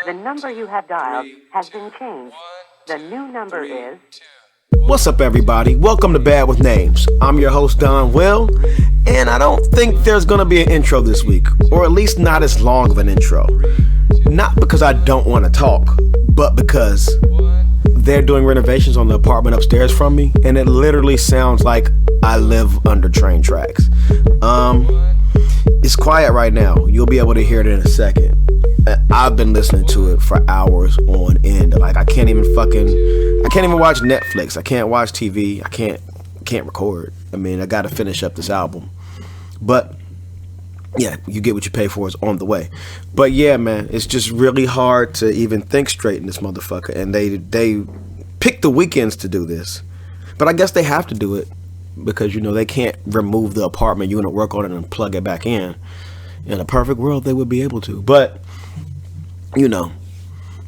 The number you have dialed has been changed. The new number is... What's up, everybody? Welcome to Bad with Names. I'm your host, Donwill, and I don't think there's gonna be an intro this week, or at least not as long of an intro. Not because I don't want to talk, but because they're doing renovations on the apartment upstairs from me, and it literally sounds like I live under train tracks. It's quiet right now. You'll be able to hear it in a second. I've been listening to it for hours on end. Like, I can't even watch Netflix. I can't watch TV. I can't record. I mean, I gotta finish up this album. But yeah, you get what you pay for is on the way. But yeah, man, it's just really hard to even think straight in this motherfucker. And they pick the weekends to do this. But I guess they have to do it because, you know, they can't remove the apartment unit, work on it, and plug it back in. In a perfect world, they would be able to. But, you know,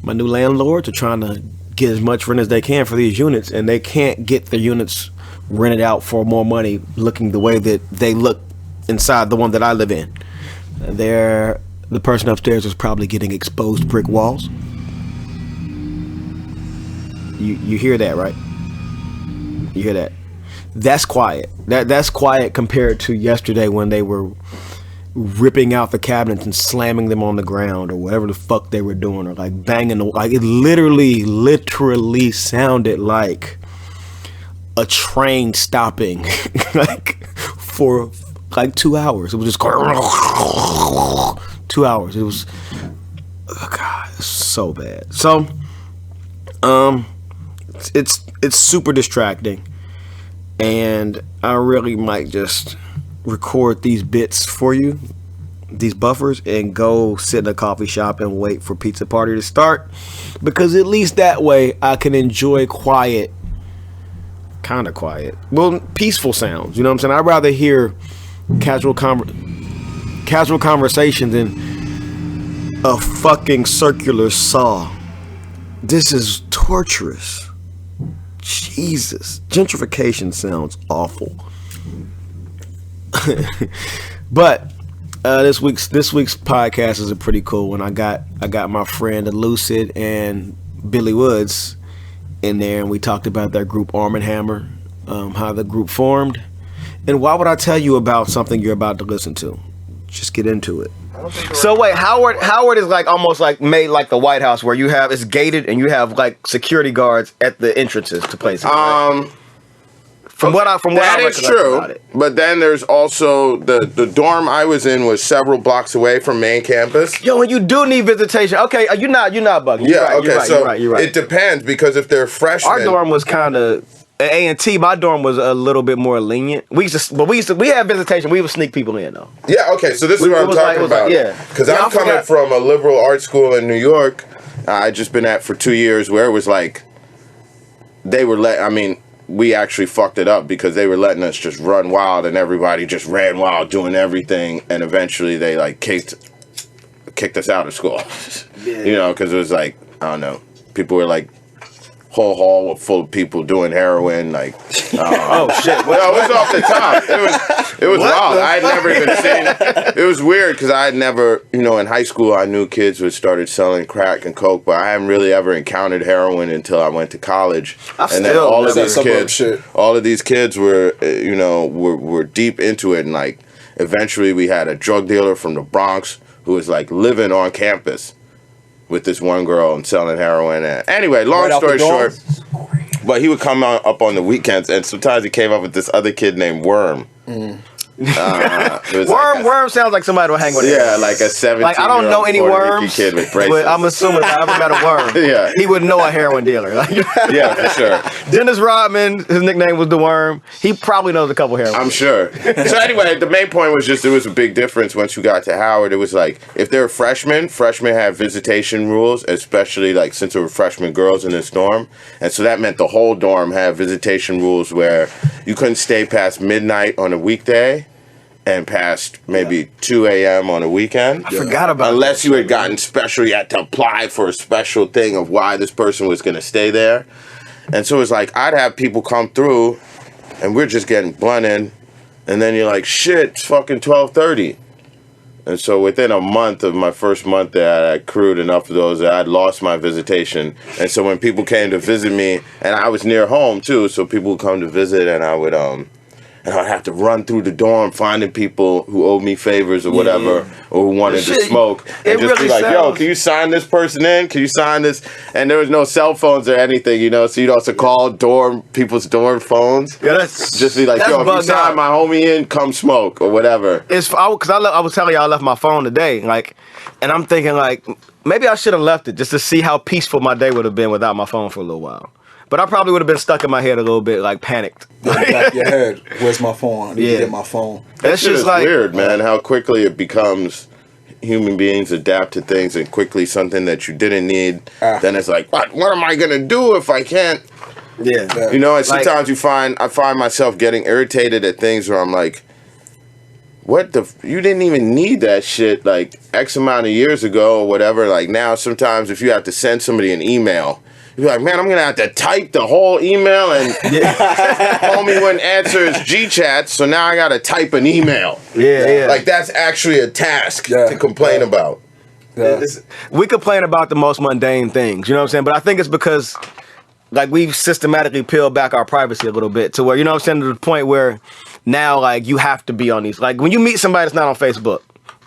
my new landlords are trying to get as much rent as they can for these units, and they can't get the units rented out for more money looking the way that they look inside the one that I live in. The person upstairs is probably getting exposed brick walls. You hear that, right? You hear that? That's quiet. That's quiet compared to yesterday when they were ripping out the cabinets and slamming them on the ground or whatever the fuck they were doing, or like banging like it literally sounded like a train stopping like for like 2 hours. It was just 2 hours. It was, oh God, it's so bad. So it's super distracting, and I really might just record these bits for you, these buffers, and go sit in a coffee shop and wait for Pizza Party to start, because at least that way I can enjoy kind of quiet, well, peaceful sounds, you know what I'm saying? I'd rather hear casual conversation than a fucking circular saw. This is torturous. Jesus, gentrification sounds awful. But this week's podcast is a pretty cool one. I got my friend Elucid and Billy Woods in there, and we talked about their group Armand, how the group formed, and why would I tell you about something you're about to listen to? Just get into it. So wait, Howard is like almost like made like the White House, where it's gated and you have like security guards at the entrances to places. Right? That is true, but then there's also the dorm I was in was several blocks away from main campus. Yo, and you do need visitation. Okay, you're not bugging. Yeah, you're right. It depends, because if they're freshmen, our dorm was kind of A&T. My dorm was a little bit more lenient. We had visitation. We would sneak people in though. Yeah, okay, so this is what I'm talking about. Because I'm coming from a liberal art school in New York. I just been at for 2 years, where it was like they were we actually fucked it up because they were letting us just run wild, and everybody just ran wild doing everything, and eventually they like kicked us out of school. Yeah. You know, because it was like, I don't know, people were like, whole hall full of people doing heroin, like, oh shit! Well, it was off the top. It was wild. I had never even seen it. It was weird because I had never, you know, in high school I knew kids who started selling crack and coke, but I hadn't really ever encountered heroin until I went to college. Then all of these kids were, you know, were deep into it, and like eventually we had a drug dealer from the Bronx who was like living on campus with this one girl and selling heroin. And anyway, long story short, but he would come up on the weekends, and sometimes he came up with this other kid named Worm. Worm sounds like somebody would hang with him. Yeah, like a 17-year-old like, I don't know any worms, kid with but I'm assuming if I ever met a worm, yeah, he would know a heroin dealer. Yeah, for sure. Dennis Rodman, his nickname was the Worm. He probably knows a couple heroin. I'm sure. So anyway, the main point was just, there was a big difference once you got to Howard. It was like, if they're freshmen have visitation rules, especially like since there were freshman girls in this dorm, and so that meant the whole dorm had visitation rules where you couldn't stay past midnight on a weekday and past maybe 2 a.m. on a weekend. I forgot about unless you had gotten special, you had to apply for a special thing of why this person was going to stay there. And so it was like, I'd have people come through, and we're just getting blunted, and then you're like, shit, it's fucking 12:30. And so within a month of my first month there, I accrued enough of those that I'd lost my visitation. And so when people came to visit me, and I was near home too, so people would come to visit, and I would have to run through the dorm finding people who owed me favors or whatever, or who wanted to smoke. And just really be like, yo, can you sign this person in? Can you sign this? And there was no cell phones or anything, you know, so you'd also call people's dorm phones. Yeah, that's just be like, yo, if you sign my homie in, come smoke or whatever. Because I was telling y'all I left my phone today, like, and I'm thinking like, maybe I should have left it just to see how peaceful my day would have been without my phone for a little while. But I probably would have been stuck in my head a little bit, like panicked. In the back of your head, where's my phone? I need to get my phone. That's just like weird, man, how quickly it becomes human beings adapt to things, and quickly something that you didn't need, then it's like, what am I going to do if I can't? Yeah. You know, and sometimes I find myself getting irritated at things where I'm like, you didn't even need that shit like X amount of years ago or whatever. Like now, sometimes if you have to send somebody an email, you're like, man, I'm going to have to type the whole email, and homie wouldn't answer his G-chat, so now I got to type an email. Yeah. Like, that's actually a task to complain about. Yeah. We complain about the most mundane things, you know what I'm saying? But I think it's because, like, we've systematically peeled back our privacy a little bit to where, you know what I'm saying, to the point where now, like, you have to be on these. Like, when you meet somebody that's not on Facebook,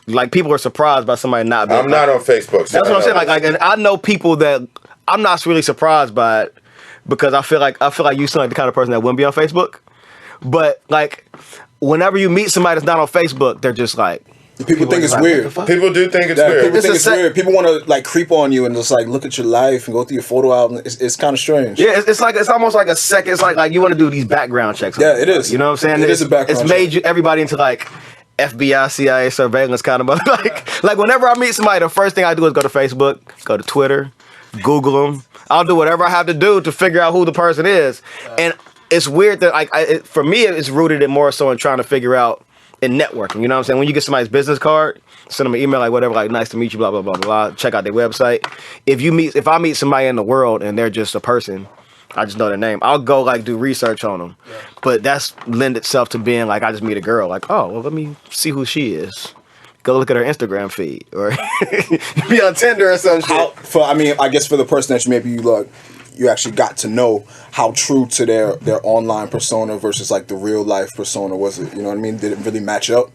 like, people are surprised by somebody not being. I'm not on Facebook. So that's what I'm saying. Like, and I know people that I'm not really surprised by it because I feel like you seem like the kind of person that wouldn't be on Facebook. But like, whenever you meet somebody that's not on Facebook, they're just like. People think it's weird. People do think it's weird. People think it's weird. People want to like creep on you and just like look at your life and go through your photo album. It's kind of strange. Yeah, it's almost like a second. It's like you want to do these background checks. Yeah, it is. You know what I'm saying? It is a background. It's made everybody into like FBI, CIA surveillance kind of like whenever I meet somebody, the first thing I do is go to Facebook, go to Twitter, Google them. I'll do whatever I have to do to figure out who the person is. And it's weird that for me, it's rooted in more so in trying to figure out in networking. You know what I'm saying? When you get somebody's business card, send them an email like whatever, like nice to meet you, blah blah blah blah. Check out their website. If I meet somebody in the world and they're just a person, I just know their name, I'll go like do research on them. Yeah. But that's lend itself to being like I just meet a girl, like, oh well, let me see who she is. Go look at her Instagram feed or be on Tinder or some shit. I guess for the person that you actually got to know, how true to their online persona versus like the real life persona was it? You know what I mean? Did it really match up?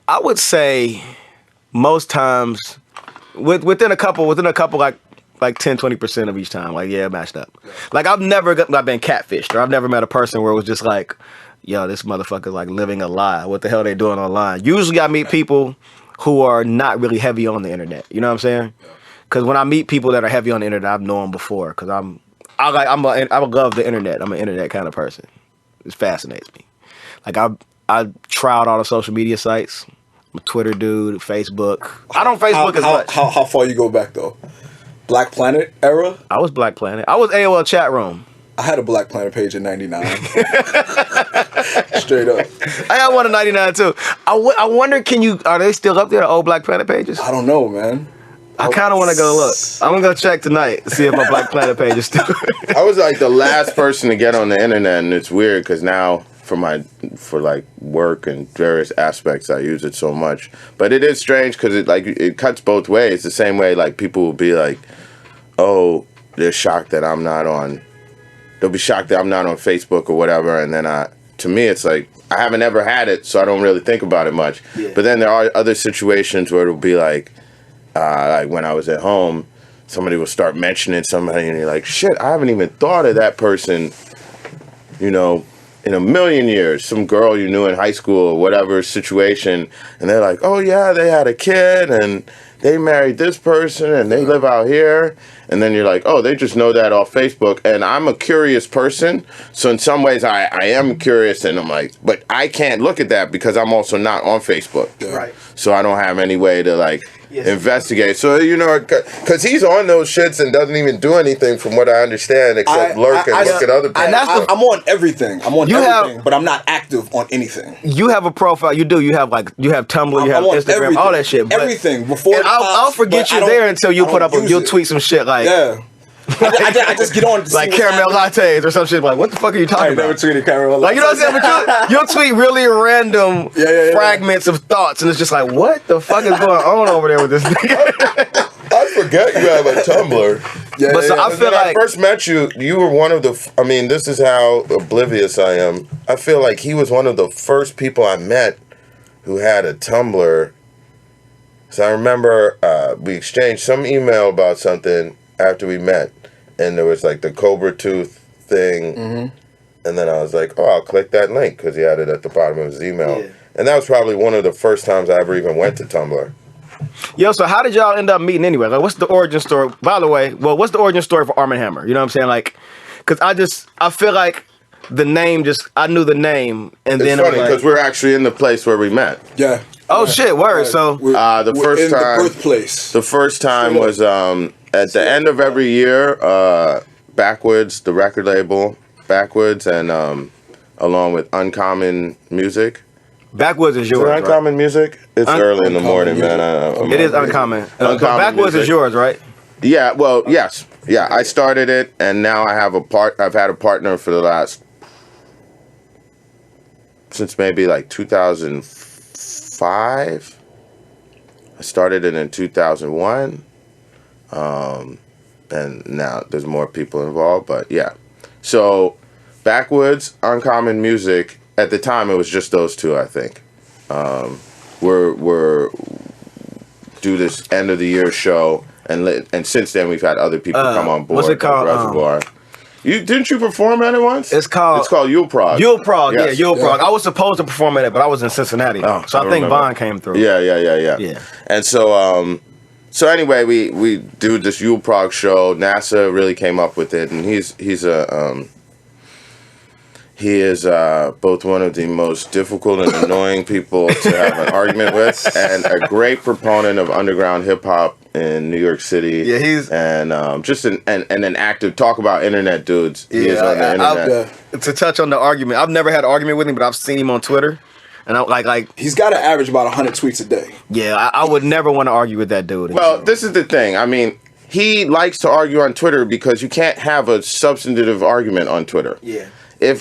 I would say most times within a couple like 10-20% of each time, like it matched up. Yeah. Like I've been catfished, or I've never met a person where it was just like, yo, this motherfucker's like living a lie. What the hell are they doing online? Usually I meet people who are not really heavy on the internet. You know what I'm saying? Because when I meet people that are heavy on the internet, I've known them before. Because I love the internet. I'm an internet kind of person. It fascinates me. Like I tried all the social media sites. I'm a Twitter dude, Facebook. I don't Facebook as much. How far you go back though? Black Planet era? I was Black Planet. I was AOL chat room. I had a Black Planet page in 99. Straight up. I had one in 99 too. I wonder, are they still up there, the old Black Planet pages? I don't know, man. I kind of want to go look. I'm going to go check tonight to see if my Black Planet page is still. I was like the last person to get on the internet, and it's weird because now for like work and various aspects, I use it so much. But it is strange because it cuts both ways. The same way like people will be like, oh, they're shocked that I'm not on. They'll be shocked that I'm not on Facebook or whatever, and then to me it's like I haven't ever had it, so I don't really think about it much. Yeah. But then there are other situations where it'll be like when I was at home, somebody will start mentioning somebody, and you're like, shit, I haven't even thought of that person, you know, in a million years. Some girl you knew in high school or whatever situation, and they're like, oh yeah, they had a kid, and they married this person, and they live out here. And then you're like, oh, they just know that off Facebook. And I'm a curious person. So in some ways, I am curious. And I'm like, but I can't look at that because I'm also not on Facebook. Yeah. Right. So I don't have any way to, like, investigate. So, you know, because he's on those shits and doesn't even do anything from what I understand except lurk and look at other people. I'm on everything. But I'm not active on anything. You have a profile. You do. You have Tumblr, you have Instagram, everything, all that shit. Everything. Before I'll forget you there until you put up you'll tweet some shit like. Yeah. I just get on to like caramel lattes or some shit. Like, what the fuck are you talking about? Never tweeted caramel lattes. Like, you know what I'm saying? But you'll tweet really random fragments of thoughts, and it's just like, what the fuck is going on over there with this nigga? I forget you have a Tumblr. Yeah, but so I feel when I first met you, you were one of the. I mean, this is how oblivious I am. I feel like he was one of the first people I met who had a Tumblr. So I remember we exchanged some email about something after we met, and there was like the Cobra Tooth thing, and then I was like, oh, I'll click that link because he had it at the bottom of his email, and that was probably one of the first times I ever even went to Tumblr. Yo, so how did y'all end up meeting anyway? Like, what's the origin story? By the way, what's the origin story for Armand Hammer? You know what I'm saying? Like, because I feel like the name I knew the name, and then it's funny because we're actually in the place where we met. Yeah. Oh shit! Word. So the first time, the birthplace. The first time was at the end of every year. Backwoods, the record label, Backwoods, and along with Uncommon Music. Backwoods is yours. Is it Uncommon Music? It's early in the morning, man. It is Uncommon. Backwoods music. is yours, right? Yeah. Well, yes. Yeah, I started it, and now I have I've had a partner for the last since maybe like 2005. I started it in 2001, and now there's more people involved. But yeah, so Backwoods, Uncommon Music. At the time, it was just those two, I think. We're do this end of the year show, and since then we've had other people come on board. What's it called? Reservoir. Didn't you perform at it once? It's called Yule Prog. Yule Prog, yes. Yule Prog. I was supposed to perform at it, but I was in Cincinnati. Oh, so I think Vaughn came through. Yeah. And so anyway, we do this Yule Prog show. NASA really came up with it, and he is both one of the most difficult and annoying people to have an argument with, and a great proponent of underground hip hop in New York City. Yeah, he's just an active talk about internet dudes. He is on the internet. To touch on the argument, I've never had an argument with him, but I've seen him on Twitter, and I like he's got to average about 100 tweets a day. Yeah, I would never want to argue with that dude. Well, this is the thing. I mean, he likes to argue on Twitter because you can't have a substantive argument on Twitter. Yeah. If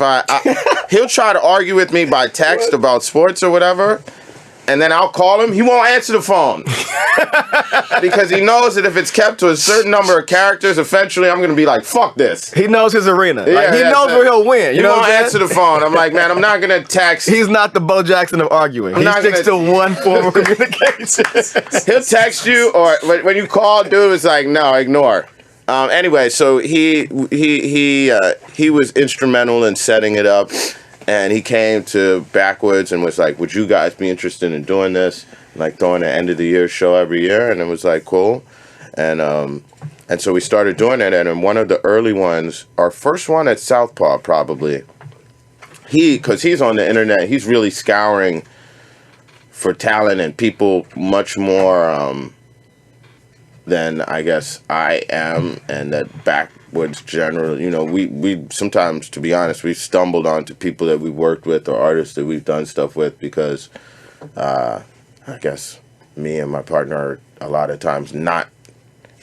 he'll try to argue with me by text about sports or whatever, and then I'll call him. He won't answer the phone because he knows that if it's kept to a certain number of characters, eventually I'm gonna be like, "Fuck this." He knows his arena. Yeah, like, he knows where he'll win. He won't answer the phone. I'm like, man, I'm not gonna text. He's not the Bo Jackson of arguing. He sticks to one form of communication. He'll text you, or when you call, dude, it's like, no, ignore. Anyway, so he was instrumental in setting it up, and he came to Backwoods and was like, would you guys be interested in doing this? Like throwing an end of the year show every year, and it was like, cool. And so we started doing it, and in one of the early ones, our first one at Southpaw probably, because he's on the internet, he's really scouring for talent and people much more than I guess I am, and that Backwoods generally, you know, we sometimes, to be honest, we've stumbled onto people that we've worked with or artists that we've done stuff with because I guess me and my partner are a lot of times not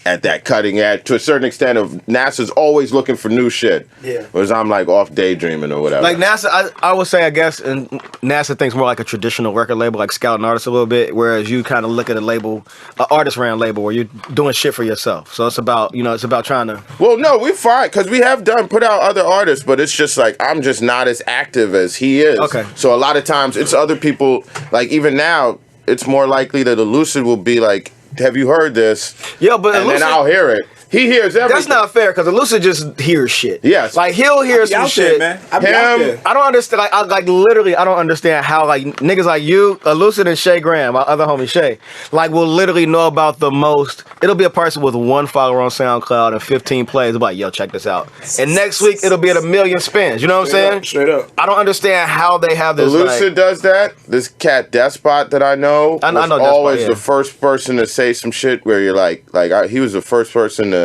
at that cutting edge to a certain extent of NASA's always looking for new shit. Yeah. Whereas I'm like off daydreaming or whatever. Like NASA, I would say, I guess, and NASA thinks more like a traditional record label, like scouting artists a little bit, whereas you kind of look at a label, an artist ran label where you're doing shit for yourself. So it's about, it's about trying to... Well, no, we're fine, because we have put out other artists, but it's just like, I'm just not as active as he is. Okay. So a lot of times it's other people, like even now, it's more likely that Elucid will be like, have you heard this? Yeah, but and Elucid, then I'll hear it. He hears everything. That's not fair because Elucid just hears shit. Yes, like he'll hear some shit. There, man. I don't understand. Like literally, I don't understand how like niggas like you, Elucid and Shay Graham, my other homie Shay, like will literally know about the most. It'll be a person with 1 follower on SoundCloud and 15 plays. Like, yo, check this out. And next week it'll be at 1 million spins. You know what I'm saying? Straight up. I don't understand how they have this. Elucid does that. This cat Despot that I know was I know always Despot, the first person to say some shit where you're like he was the first person to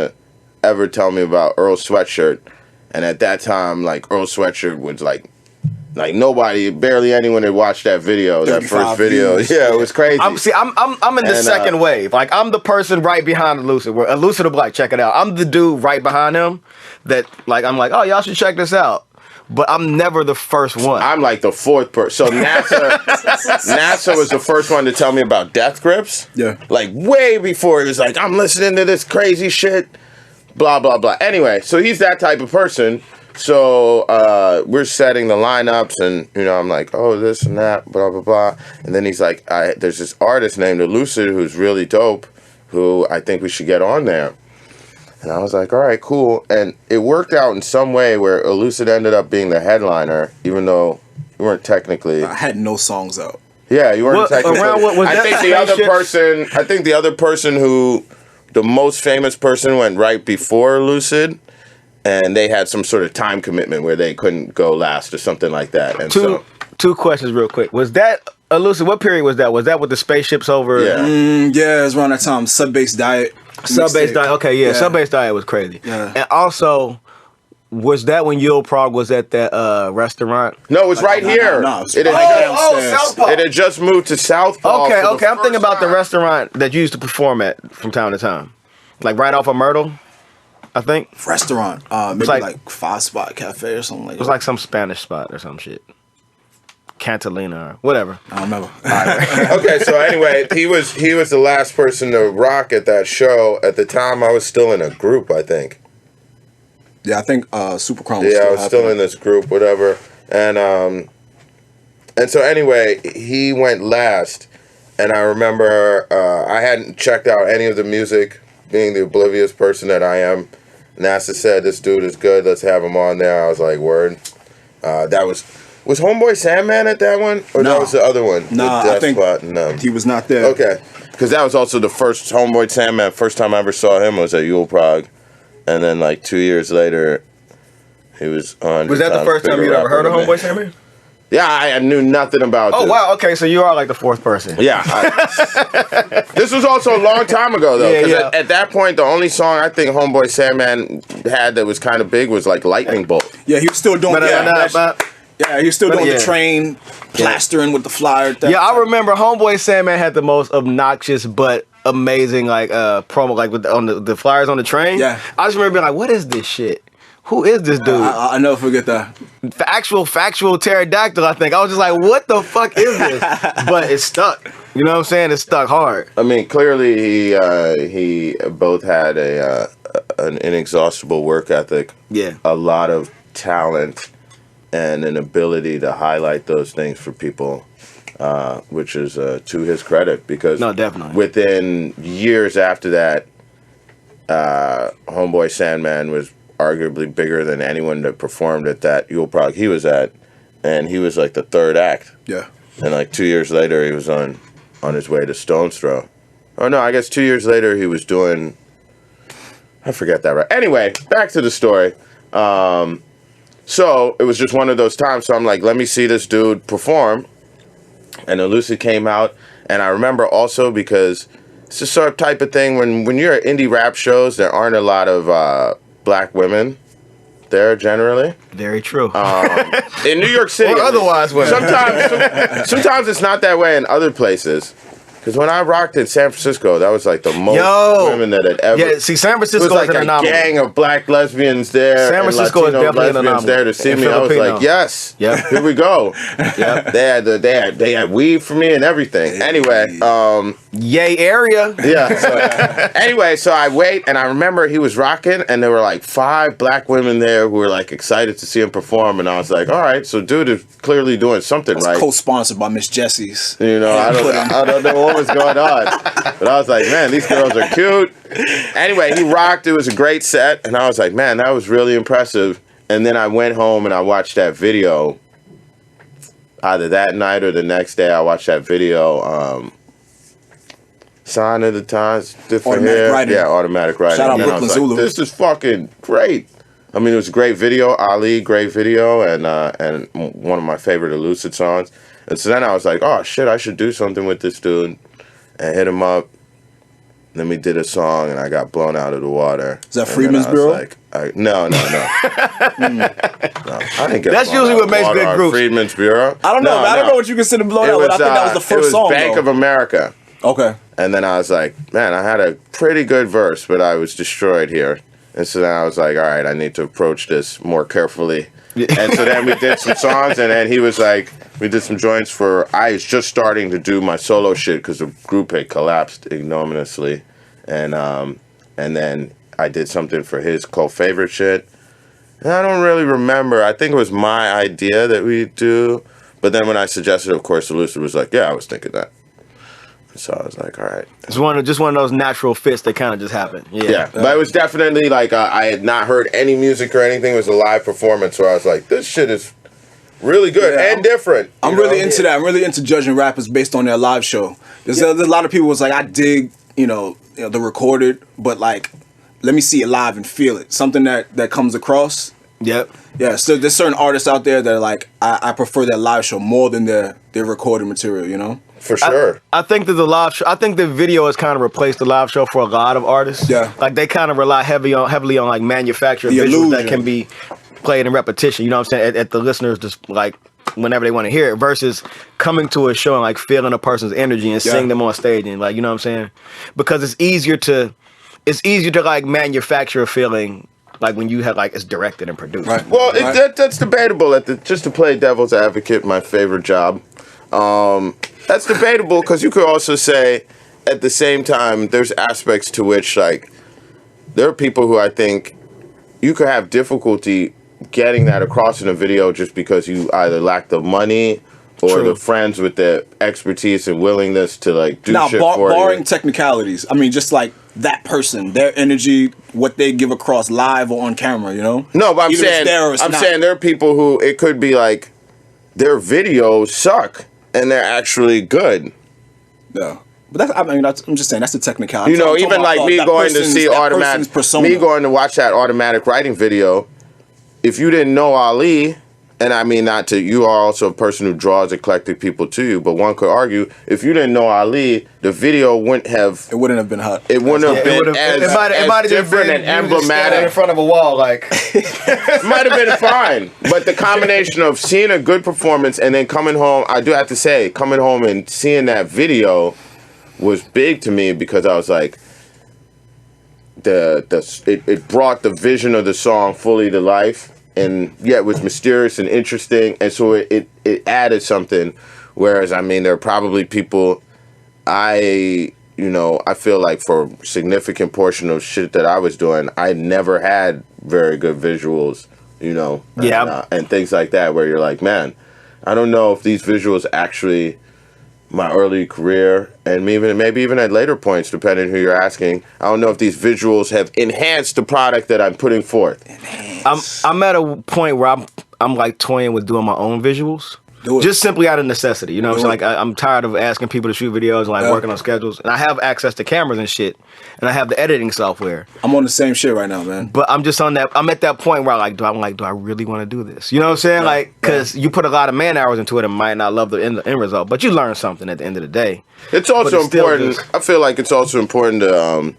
ever tell me about Earl Sweatshirt, and at that time, like Earl Sweatshirt was like Like nobody, barely anyone had watched that video, that first video. Views. Yeah, it was crazy. I'm in the second wave. Like I'm the person right behind Elucid. Where Elucid will be like, check it out. I'm the dude right behind him that like I'm like, oh y'all should check this out. But I'm never the first one. I'm like the fourth person. So NASA was the first one to tell me about death grips. Yeah. Like way before he was like, I'm listening to this crazy shit. Blah, blah, blah. Anyway, so he's that type of person. So we're setting the lineups and, you know, I'm like, oh, this and that, blah, blah, blah. And then he's like, there's this artist named Elucid who's really dope who I think we should get on there. And I was like, all right, cool. And it worked out in some way where Elucid ended up being the headliner, even though you weren't technically. I had no songs out. Yeah, you weren't technically. I think the other person who, the most famous person went right before Elucid, and they had some sort of time commitment where they couldn't go last or something like that. And two questions real quick. Was that Elucid? What period was that? Was that with the spaceships over? Yeah, yeah, it was around that time. Sub-Bass Diet. Sub-Bass Diet. Okay, yeah. Sub-Bass Diet was crazy. Yeah. And also, was that when Yul Prague was at that restaurant? No, it was right here. No, Southpaw. It had just moved to Southpaw. Okay. I'm thinking about the restaurant that you used to perform at from time to time, like right off of Myrtle, I think. Restaurant, maybe like Five Spot Cafe or something like that. It was like some Spanish spot or some shit. Cantalina or whatever. I don't remember. Okay, so anyway, he was the last person to rock at that show. At the time, I was still in a group, I think. Yeah, I think Super Crown was still still I was still in this group, whatever. And so anyway, he went last. And I remember I hadn't checked out any of the music, being the oblivious person that I am. NASA said, this dude is good, let's have him on there. I was like, word. That was Homeboy Sandman at that one? Or no. That was the other one? No, I think he was not there. Okay. Because that was also the first Homeboy Sandman. First time I ever saw him was at Yule Prague. And then like 2 years later, he was on. Was that the first time you ever heard of Homeboy Sandman? Yeah, I knew nothing about this. Oh, wow. Okay, so you are like the fourth person. Yeah. This was also a long time ago, though. Because at that point, the only song I think Homeboy Sandman had that was kind of big was like Lightning Bolt. Yeah, he was still doing he was still doing the train, plastering with the flyer. I remember Homeboy Sandman had the most obnoxious but amazing like promo like with on the flyers on the train. Yeah. I just remember being like, what is this shit? Who is this dude? I never forget that. Factual pterodactyl, I think. I was just like, what the fuck is this? But it stuck. You know what I'm saying? It stuck hard. I mean, clearly he both had an inexhaustible work ethic. Yeah. A lot of talent and an ability to highlight those things for people, which is to his credit. Because no, definitely. Within years after that, Homeboy Sandman was arguably bigger than anyone that performed at that Yule Prague he was at, and he was like the third act. Yeah. And like 2 years later, he was on his way to Stone's Throw. Oh no, I guess 2 years later he was doing. I forget that right. Anyway, back to the story. So it was just one of those times. So I'm like, let me see this dude perform. And Elucid came out, and I remember also because it's the sort of type of thing when you're at indie rap shows, there aren't a lot of black women there generally. Very true. In New York City, or otherwise, sometimes it's not that way in other places. Because when I rocked in San Francisco, that was like the most women that had ever. Yeah, see, San Francisco was like is an anomaly. A gang of black lesbians there. San Francisco and is definitely an anomaly. There to see me. I was like, yes, here we go. Yep. They had weed for me and everything. Anyway, yay area. Yeah. So, anyway, so I wait, and I remember he was rocking, and there were like 5 black women there who were like excited to see him perform, and I was like, all right, so dude is clearly doing something right. Co-sponsored by Miss Jessie's. You know, I don't know what was going on, but I was like, man, these girls are cute. Anyway, he rocked. It was a great set, and I was like, man, that was really impressive. And then I went home and I watched that video. Either that night or the next day, I watched that video. Sign of the Times, different hair. Writing. Yeah, automatic writing. Shout out and Brooklyn I was Zulu. like, this is fucking great. I mean, it was a great video. Ali, great video, and one of my favorite Elucid songs. And so then I was like, oh shit, I should do something with this dude, and hit him up. Then we did a song, and I got blown out of the water. Is that Freeman's Bureau? Like, No. No, I didn't get. That's usually what makes good groups. Freedmen's Bureau. I don't know. I don't know what you consider blown out. But I think that was the first song. Bank of America. Okay. And then I was like, man, I had a pretty good verse, but I was destroyed here. And so then I was like, all right, I need to approach this more carefully. And so then we did some songs, and then he was like, we did some joints for, I was just starting to do my solo shit because the group had collapsed ignominiously. And then I did something for his co-favorite shit. And I don't really remember. I think it was my idea that we do. But then when I suggested, of course, Elucid was like, yeah, I was thinking that. So I was like, all right. It's one of those natural fits that kind of just happened. Yeah. But it was definitely like I had not heard any music or anything. It was a live performance where I was like, this shit is really good and different. I'm really into that. I'm really into judging rappers based on their live show. There's a lot of people was like, I dig, the recorded, but like, let me see it live and feel it. Something that comes across. Yep. Yeah, so there's certain artists out there that are like, I prefer that live show more than their recorded material, For sure. I think that the live show, I think the video has kind of replaced the live show for a lot of artists. Yeah. Like they kind of rely heavily on like manufactured visuals that can be played in repetition, you know what I'm saying? At the listeners just like whenever they want to hear it versus coming to a show and like feeling a person's energy and seeing them on stage and like, you know what I'm saying? Because it's easier to like manufacture a feeling like when you have like it's directed and produced. Right. Well, that's debatable. Just to play devil's advocate, my favorite job. That's debatable because you could also say at the same time there's aspects to which like there are people who I think you could have difficulty getting that across in a video just because you either lack the money or the friends with the expertise and willingness to like do shit for you. Barring technicalities, I mean, just like that person, their energy, what they give across live or on camera, No, but I'm saying there are people who it could be like their videos suck and they're actually good. Yeah. But I'm just saying that's the technicality. Even like me going to see Automatic, me going to watch that Automatic writing video. If you didn't know Ali, and I mean not to, you are also a person who draws eclectic people to you, but one could argue if you didn't know Ali, the video wouldn't have been hot. It wouldn't have been as different and emblematic in front of a wall, like it might have been fine. But the combination of seeing a good performance and then coming home, I do have to say, coming home and seeing that video was big to me because I was like, it brought the vision of the song fully to life, and yet was mysterious and interesting, and so it added something. Whereas I mean, there are probably people I feel like for a significant portion of shit that I was doing, I never had very good visuals, and things like that. Where you're like, man, I don't know if these visuals actually. My early career and maybe even at later points, depending who you're asking, I don't know if these visuals have enhanced the product that I'm putting forth. I'm at a point where I'm like toying with doing my own visuals. Just simply out of necessity, you know what I'm saying? Like I'm tired of asking people to shoot videos and like working on schedules. And I have access to cameras and shit. And I have the editing software. I'm on the same shit right now, man. But I'm just on that. I'm at that point where do I really want to do this? You know what I'm saying? Like, because you put a lot of man hours into it and might not love the end result, but you learn something at the end of the day. It's also important. I feel like it's also important to,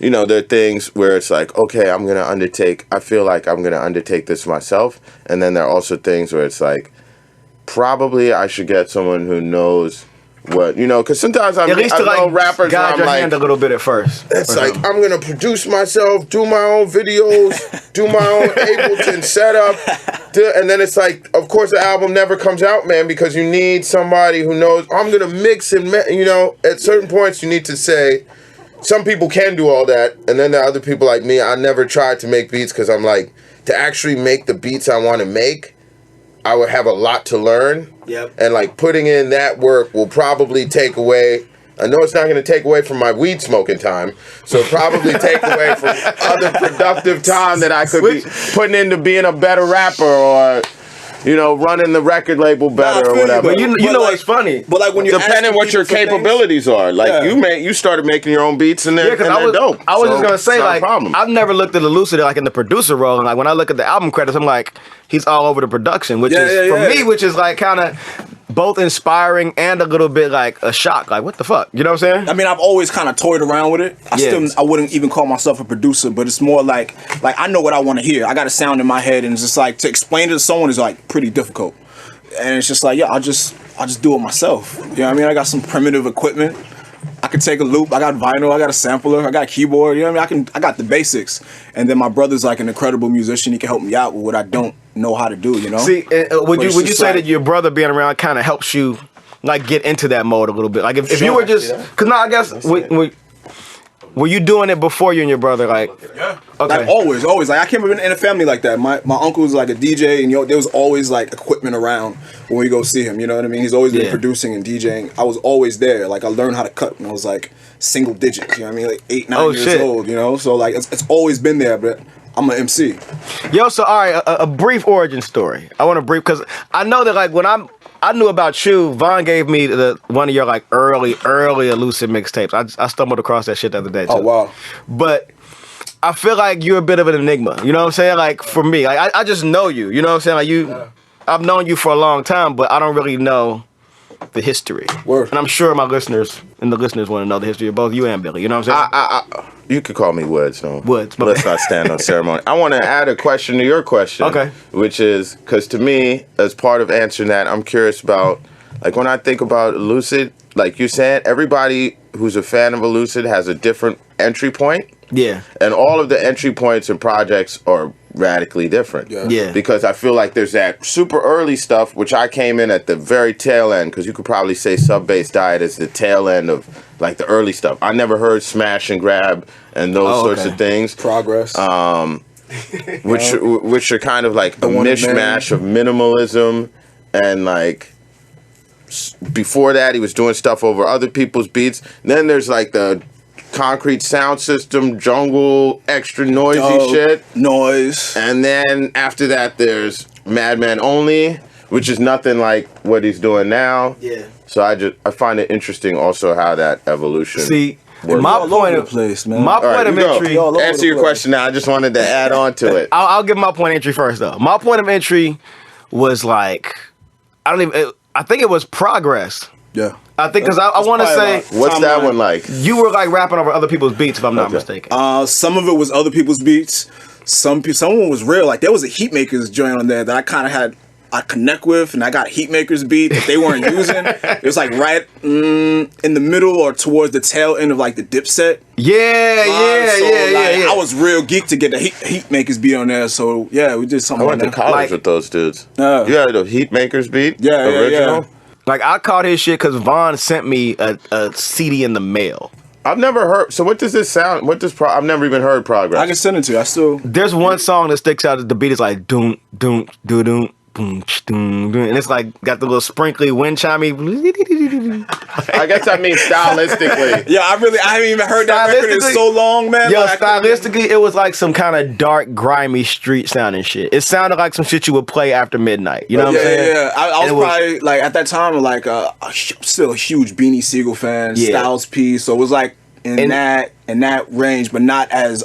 there are things where it's like, okay, I feel like I'm going to undertake this myself. And then there are also things where it's like, probably I should get someone who knows what, because sometimes I know rappers guide your hand a little bit at first. It's like, I'm going to produce myself, do my own videos, do my own Ableton setup. And then it's like, of course, the album never comes out, man, because you need somebody who knows, I'm going to mix and, at certain points you need to say, some people can do all that. And then there are other people like me, I never tried to make beats because I'm like, to actually make the beats I want to make, I would have a lot to learn. Yep. And like putting in that work will probably take away. I know it's not going to take away from my weed smoking time, so it'll probably take away from other productive time that I could be putting into being a better rapper or, running the record label better or whatever. But you know what's funny? But like when you depending what your capabilities are, like you started making your own beats and they're dope. I was just gonna say like I've never looked at Elucid like in the producer role, and like when I look at the album credits, I'm like he's all over the production, which is for me, which is like kind of both inspiring and a little bit like a shock. Like, what the fuck? You know what I'm saying? I mean, I've always kind of toyed around with it. I wouldn't even call myself a producer, but it's more like I know what I want to hear. I got a sound in my head, and it's just like to explain it to someone is like pretty difficult. And it's just like, yeah, I'll just do it myself. You know what I mean? I got some primitive equipment. I can take a loop. I got vinyl. I got a sampler. I got a keyboard. You know what I mean? I got the basics. And then my brother's like an incredible musician. He can help me out with what I don't know how to do. You know? See, would you say that your brother being around kind of helps you like get into that mode a little bit? Like if you were just, cause now I guess were you doing it before you and your brother? Like, yeah, okay, like always. Like I came up in a family like that. My uncle was like a DJ, and there was always like equipment around when we go see him. You know what I mean? He's always been producing and DJing. I was always there. Like I learned how to cut when I was like single digits. You know what I mean? Like 8, 9 years old. You know, so like it's always been there. But I'm an MC. Yo, so all right, a brief origin story. I want to brief because I know that like when I knew about you, Vaughn gave me one of your like early Elucid mixtapes. I stumbled across that shit the other day too. Oh wow! But I feel like you're a bit of an enigma. You know what I'm saying? Like for me, like I just know you. You know what I'm saying? Like I've known you for a long time, but I don't really know the history. Word. And I'm sure my listeners want to know the history of both you and Billy. You know what I'm saying? You could call me Woods. So Woods. Let's not stand on ceremony. I want to add a question to your question. Okay. Which is, because to me, as part of answering that, I'm curious about, like when I think about Elucid, like you said, everybody who's a fan of Elucid has a different entry point. Yeah. And all of the entry points and projects are radically different. Yeah. Because I feel like there's that super early stuff, which I came in at the very tail end, because you could probably say Sub-Bass Diet is the tail end of like the early stuff. I never heard Smash and Grab and those sorts of things. Progress. Which are kind of like a mishmash of minimalism, and like before that he was doing stuff over other people's beats. Then there's like the concrete sound system, jungle, extra noisy shit. Noise. And then after that there's Madman Only, which is nothing like what he's doing now. Yeah. So I find it interesting also how that evolution. See, works. my point of place, man. My point of entry. Answer your question now. I just wanted to add on to it. I'll give my point of entry first though. My point of entry was like, I think it was Progress. Yeah. I think because I want to say, what's that one like? You were like rapping over other people's beats, if I'm not mistaken. Some of it was other people's beats. Someone was real. Like there was a Heatmakers joint on there that I kind of I connect with, and I got Heatmakers beat that they weren't using. It was like right in the middle or towards the tail end of like the Dipset. Yeah. I was real geeked to get the Heatmakers beat on there. So yeah, we did something. I went to college with those dudes. You had the Heatmakers beat? Yeah, original? Yeah. Like I caught his shit because Vaughn sent me a CD in the mail. I've never heard. So what does this sound? I've never even heard Progress. I can send it to you. There's one song that sticks out. The beat is like doom doom doo doom. Boom, doom, doom, and it's like got the little sprinkly wind chimey. I guess I mean stylistically. Yeah, I haven't even heard that record in so long, man. Yo, stylistically, it was like some kind of dark, grimy street sounding shit. It sounded like some shit you would play after midnight. You know what I'm saying? Yeah. I was probably like at that time like still a huge Beanie Siegel fan, Styles P. So it was like in that range, but not as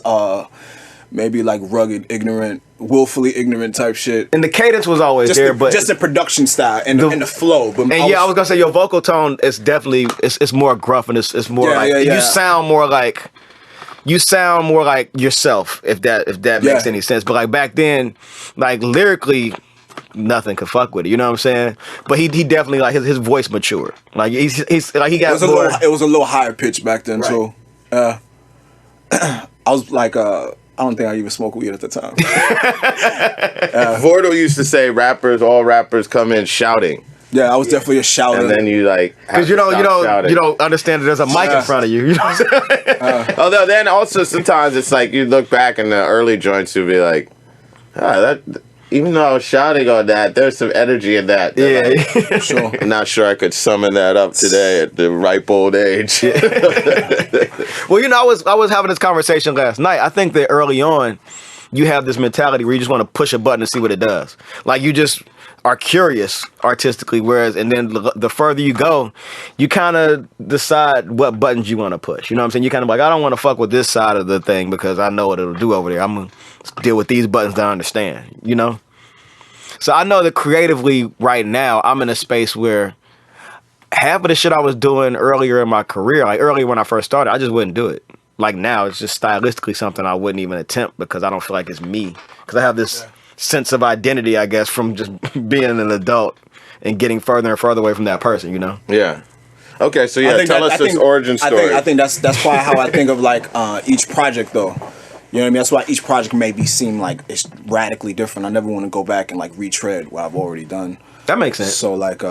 maybe like rugged, ignorant, willfully ignorant type shit. And the cadence was always there, but just the production style and the flow. But I was gonna say your vocal tone is definitely it's more gruff and it's more you sound more like yourself, if that makes any sense. But like back then, like lyrically, nothing could fuck with it. You know what I'm saying? But he definitely like his voice matured. Like he's like he got it was a little higher pitch back then too. I was like I don't think I even smoked weed at the time. Vordo used to say all rappers come in shouting. Yeah, I was definitely a shouter. And then you like because you don't understand that there's a mic in front of you. You know what I'm saying? Although then also sometimes it's like you look back in the early joints, you'll be like, that. Even though I was shouting on that, there's some energy in that. Yeah, sure. I'm not sure I could summon that up today at the ripe old age. Well, I was having this conversation last night. I think that early on, you have this mentality where you just want to push a button and see what it does. Like you just are curious artistically, and then the further you go, you kind of decide what buttons you want to push. You know what I'm saying? You kind of like, I don't want to fuck with this side of the thing because I know what it'll do over there. I'm going to deal with these buttons that I understand, you know? So I know that creatively right now, I'm in a space where half of the shit I was doing earlier in my career, like earlier when I first started, I just wouldn't do it. Like now, it's just stylistically something I wouldn't even attempt because I don't feel like it's me. Because I have this sense of identity, I guess, from just being an adult and getting further and further away from that person, you know? Yeah. Okay, so yeah, tell us this origin story. I think that's probably how I think of like each project though. You know what I mean? That's why each project maybe seem like it's radically different. I never want to go back and like retread what I've already done. That makes sense. So like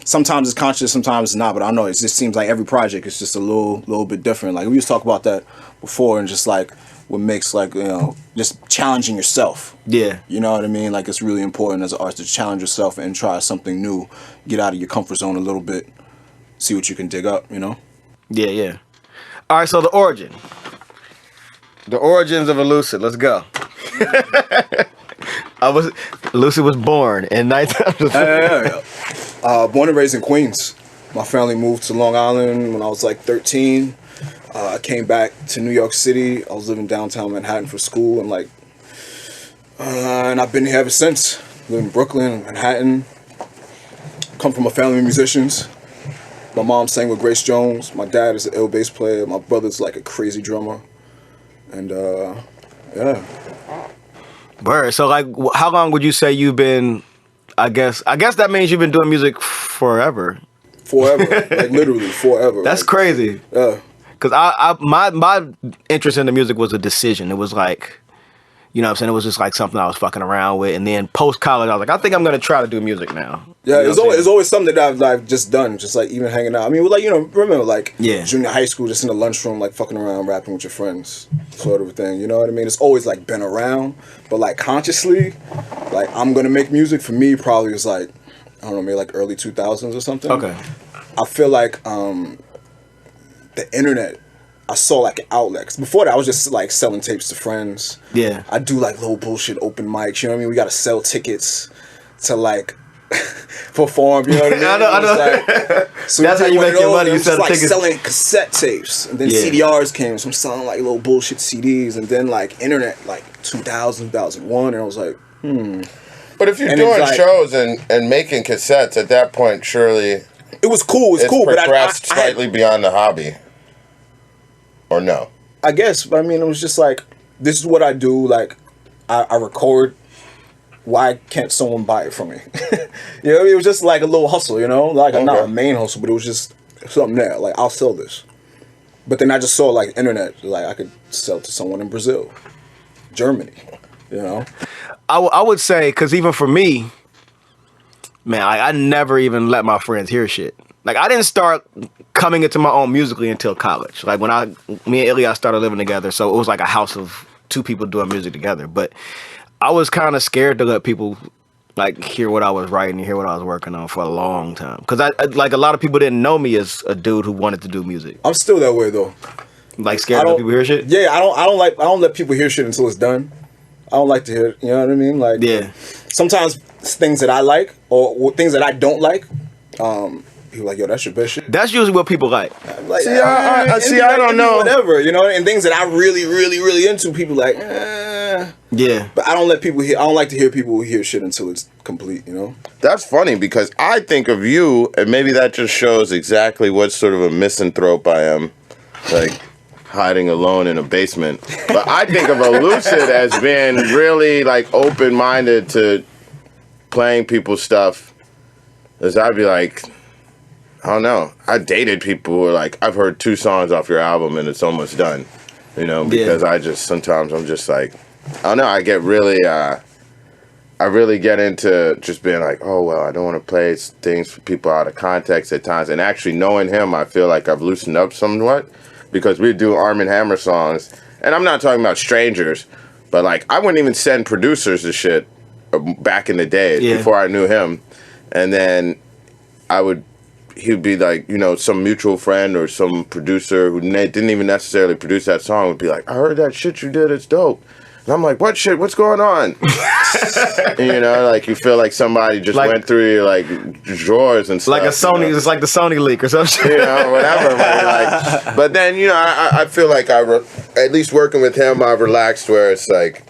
sometimes it's conscious, sometimes it's not, but I know it just seems like every project is just a little bit different. Like we used to talk about that before and just like what makes like, you know, just challenging yourself. Yeah. You know what I mean? Like it's really important as an artist to challenge yourself and try something new, get out of your comfort zone a little bit, see what you can dig up, you know? Yeah, yeah. All right, so the origin. The origins of Elucid. Let's go. Elucid was born in 19... Born and raised in Queens. My family moved to Long Island when I was like 13. I came back to New York City. I was living downtown Manhattan for school and like, and I've been here ever since. Live in Brooklyn, Manhattan. Come from a family of musicians. My mom sang with Grace Jones. My dad is an ill bass player. My brother's like a crazy drummer. And yeah. Word. So like, how long would you say you've been? I guess that means you've been doing music forever. Forever, like literally forever. That's like, crazy. Yeah. Cause my interest in the music was a decision. It was like, you know what I'm saying? It was just like something I was fucking around with. And then post college, I was like, I think I'm gonna try to do music now. Yeah, you know it's always something that I've like just done, just like even hanging out. I mean, like, you know, remember like junior high school, just in the lunchroom, like fucking around, rapping with your friends, sort of a thing. You know what I mean? It's always like been around, but like consciously, like I'm gonna make music. For me, probably was like, I don't know, maybe like early 2000s or something. Okay. I feel like the internet, I saw like an outlet. 'Cause before that, I was just like selling tapes to friends. Yeah. I do like little bullshit open mics. You know what I mean? We gotta sell tickets to like perform. You know what I mean? I know. Like, so that's how you make your money. You sell like tickets. Selling cassette tapes, and then CDRs came. So I'm selling like little bullshit CDs, and then like internet, like 2000, 2001, and I was like, But if you're doing like, shows and making cassettes at that point, surely it was cool. It's cool, progressed but slightly beyond the hobby. Or no? I guess. I mean, it was just like, this is what I do. Like, I record. Why can't someone buy it from me? You know, it was just like a little hustle, you know? Like, not a main hustle, but it was just something there. Like, I'll sell this. But then I just saw, like, internet. Like, I could sell to someone in Brazil, Germany, you know? I would say, because even for me, man, I never even let my friends hear shit. Like, I didn't start coming into my own musically until college. Like, when me and Ilya started living together, so it was like a house of two people doing music together. But I was kind of scared to let people, like, hear what I was writing and hear what I was working on for a long time. Because, like, a lot of people didn't know me as a dude who wanted to do music. I'm still that way, though. Like, scared to let people hear shit? Yeah, I don't let people hear shit until it's done. I don't like to hear it, you know what I mean? Like, sometimes things that I like or things that I don't like, people like, yo, that's your best shit. That's usually what people like. Like I don't know. Whatever, you know, and things that I really, really, really into, people like, Yeah. But I don't let people hear, I don't like to hear people hear shit until it's complete, you know? That's funny because I think of you, and maybe that just shows exactly what sort of a misanthrope I am. Like, hiding alone in a basement. But I think of Elucid as being really like open-minded to playing people's stuff. As I'd be like, I don't know. I dated people who are like, I've heard 2 songs off your album and it's almost done. You know, because sometimes I'm just like, I don't know, I get really, I really get into just being like, oh, well, I don't want to play things for people out of context at times. And actually knowing him, I feel like I've loosened up somewhat. Because we do Armand Hammer songs, and I'm not talking about strangers, but like I wouldn't even send producers to shit back in the day before I knew him, and then he'd be like, you know, some mutual friend or some producer who didn't even necessarily produce that song would be like, I heard that shit you did, it's dope. And I'm like, what shit? What's going on? And, you know, like you feel like somebody just went through your like drawers and stuff. Like a Sony, you know? It's like the Sony leak or something. You know, whatever. But then, you know, I feel like at least working with him, I've relaxed where it's like,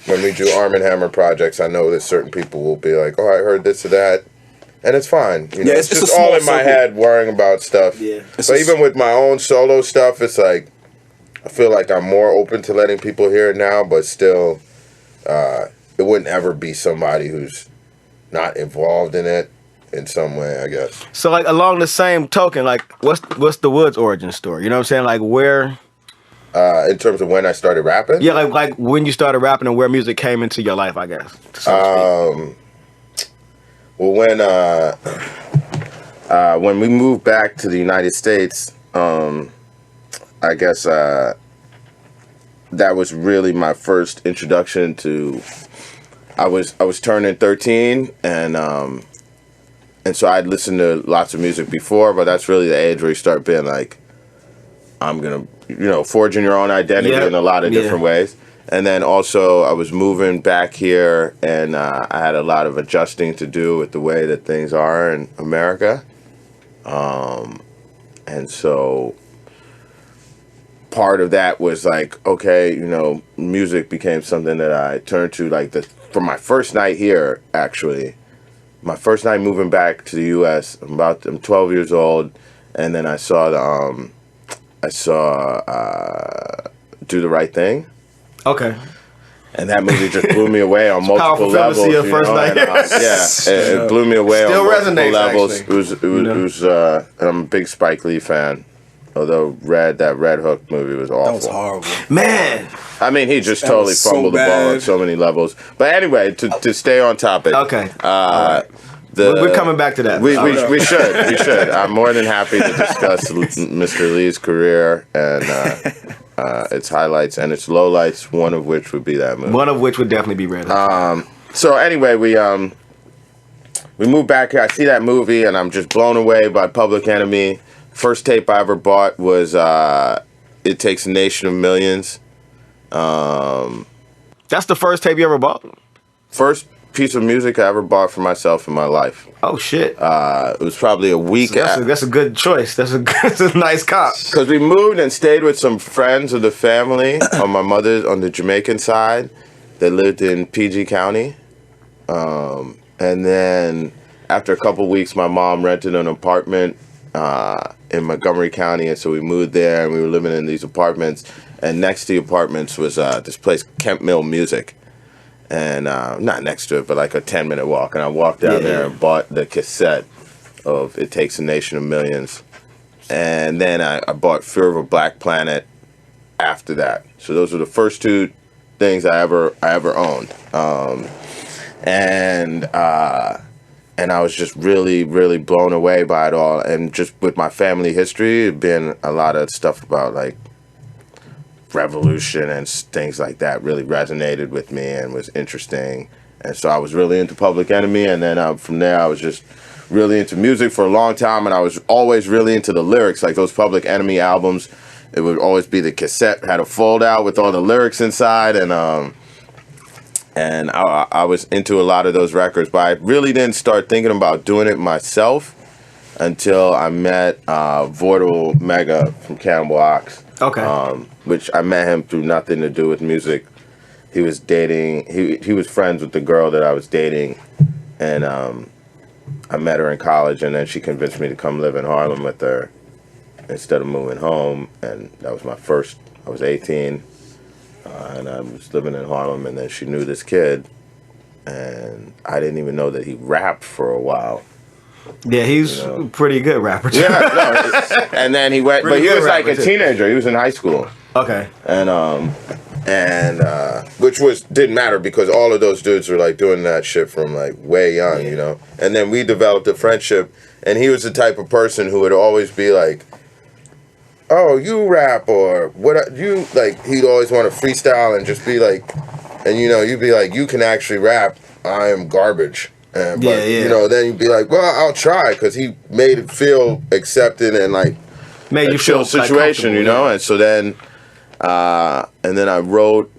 when we do Arm & Hammer projects, I know that certain people will be like, oh, I heard this or that. And it's fine. You know, it's just all in my head worrying about stuff. Yeah. But even with my own solo stuff, it's like, I feel like I'm more open to letting people hear it now, but still, it wouldn't ever be somebody who's not involved in it in some way, I guess. So, like, along the same token, like, what's the Woods origin story? You know what I'm saying? Like, where... in terms of when I started rapping? Yeah, like when you started rapping and where music came into your life, I guess. Well, when we moved back to the United States, I guess that was really my first introduction to. I was turning 13, and so I'd listened to lots of music before, but that's really the age where you start being like, I'm gonna, forging your own identity in a lot of different ways. And then also I was moving back here, and I had a lot of adjusting to do with the way that things are in America. And so part of that was like, okay, music became something that I turned to, like for my first night here, actually. My first night moving back to the U.S., I'm 12 years old, and then I saw Do the Right Thing. Okay. And that movie just blew me away on multiple levels. It blew me away on multiple levels. Actually. It was and I'm a big Spike Lee fan. Although that Red Hook movie was awful. That was horrible. Man. I mean, he just totally fumbled the ball on so many levels. But anyway, to stay on topic. Okay. We're coming back to that. We should. We should. I'm more than happy to discuss Mr. Lee's career and its highlights and its lowlights, one of which would be that movie. One of which would definitely be Red Hook. So anyway, we moved back here. I see that movie, and I'm just blown away by Public Enemy. First tape I ever bought was It Takes a Nation of Millions. That's the first tape you ever bought? First piece of music I ever bought for myself in my life. Oh, shit. It was probably a week. So that's a good choice. That's a nice cop. Because we moved and stayed with some friends of the family on the Jamaican side that lived in PG County. And then after a couple weeks, my mom rented an apartment in Montgomery County, and so we moved there, and we were living in these apartments, and next to the apartments was this place, Kemp Mill Music, and not next to it, but like a 10-minute walk, and I walked down there and bought the cassette of It Takes a Nation of Millions, and then I bought Fear of a Black Planet after that. So those were the first two things I ever owned, and I was just really, really blown away by it all. And just with my family history, it'd been a lot of stuff about like revolution and things like that really resonated with me and was interesting. And so I was really into Public Enemy. And then from there, I was just really into music for a long time. And I was always really into the lyrics, like those Public Enemy albums. It would always be the cassette, had a fold out with all the lyrics inside. And I was into a lot of those records, but I really didn't start thinking about doing it myself until I met Vortal Mega from Cannibal Ox. Okay. Which I met him through nothing to do with music. He was dating. He was friends with the girl that I was dating, and I met her in college, and then she convinced me to come live in Harlem with her instead of moving home, and that was my first. I was 18. And I was living in Harlem, and then she knew this kid, and I didn't even know that he rapped for a while. Yeah, he's a pretty good rapper. Yeah, and then he went, but he was like a teenager. He was in high school. Okay. And which didn't matter because all of those dudes were like doing that shit from like way young, And then we developed a friendship, and he was the type of person who would always be like, oh, you rap, or what you like. He'd always want to freestyle and just be like, and you'd be like, you can actually rap. I am garbage. Then you'd be like, well, I'll try, because he made it feel accepted and like made you feel situation, And so then, and then I wrote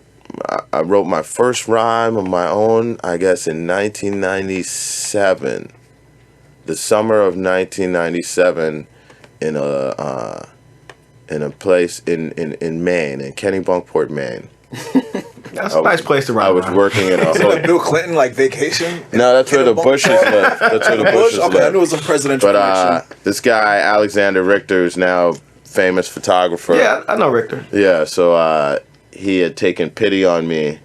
my first rhyme of my own, I guess, in 1997, the summer of 1997, in a place in Maine, in Kennebunkport, Maine. That's a nice place to ride. I was working in a Is it like Bill Clinton, like vacation? No, that's where the Bushes live. That's where the Bushes live. Okay, I knew it was a presidential But this guy, Alexander Richter, is now famous photographer. Yeah, I know Richter. Yeah, so he had taken pity on me,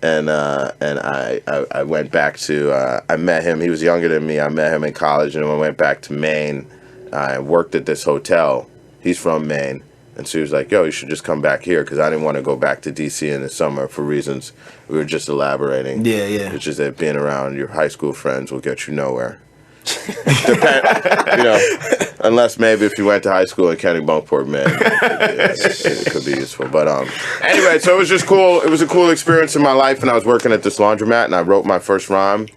and I went back to, I met him. He was younger than me. I met him in college, and I went back to Maine. I worked at this hotel. He's from Maine. And so he was like, yo, you should just come back here, because I didn't want to go back to D.C. in the summer for reasons we were just elaborating. Yeah, yeah. It's just that being around your high school friends will get you nowhere. You know, unless maybe if you went to high school in Kennebunkport, man, it could be useful. But anyway, so it was just cool. It was a cool experience in my life, and I was working at this laundromat, and I wrote my first rhyme.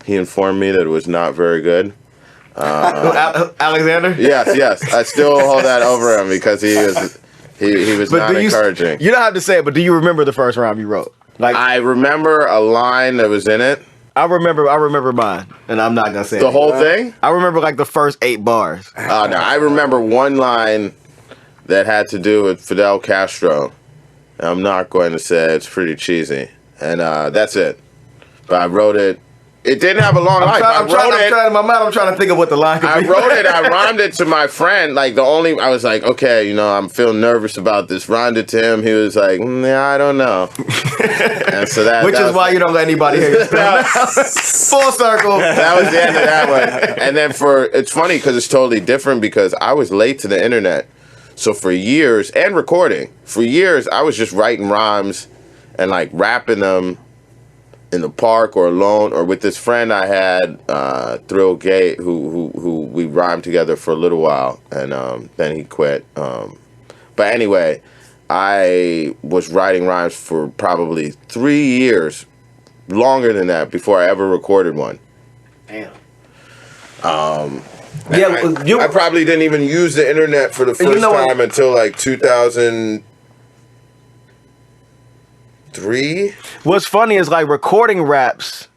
He informed me that it was not very good. Alexander? Yes. I still hold that over him because he was not encouraging. You don't have to say it, but do you remember the first rhyme you wrote? Like, I remember a line that was in it. I remember mine, and I'm not gonna say the whole thing. I remember like the first 8 bars. Oh no, I remember one line that had to do with Fidel Castro. I'm not going to say it's pretty cheesy, and that's it. But I wrote it. It didn't have a long life. I'm trying to think of what the line could be. I wrote it. I rhymed it to my friend. I was like, okay, you know, I'm feeling nervous about this. Rhymed it to him. He was like, yeah, I don't know. And so Which is why you don't let anybody hear you spell. Full circle. That was the end of that one. And then it's funny because it's totally different because I was late to the internet. So for years, and recording, I was just writing rhymes and like rapping them in the park or alone or with this friend I had, Thrill Gate, who we rhymed together for a little while, and then he quit. But anyway, I was writing rhymes for probably 3 years, longer than that, before I ever recorded one. Damn. I probably didn't even use the internet for the first time until like 2003. What's funny is like recording raps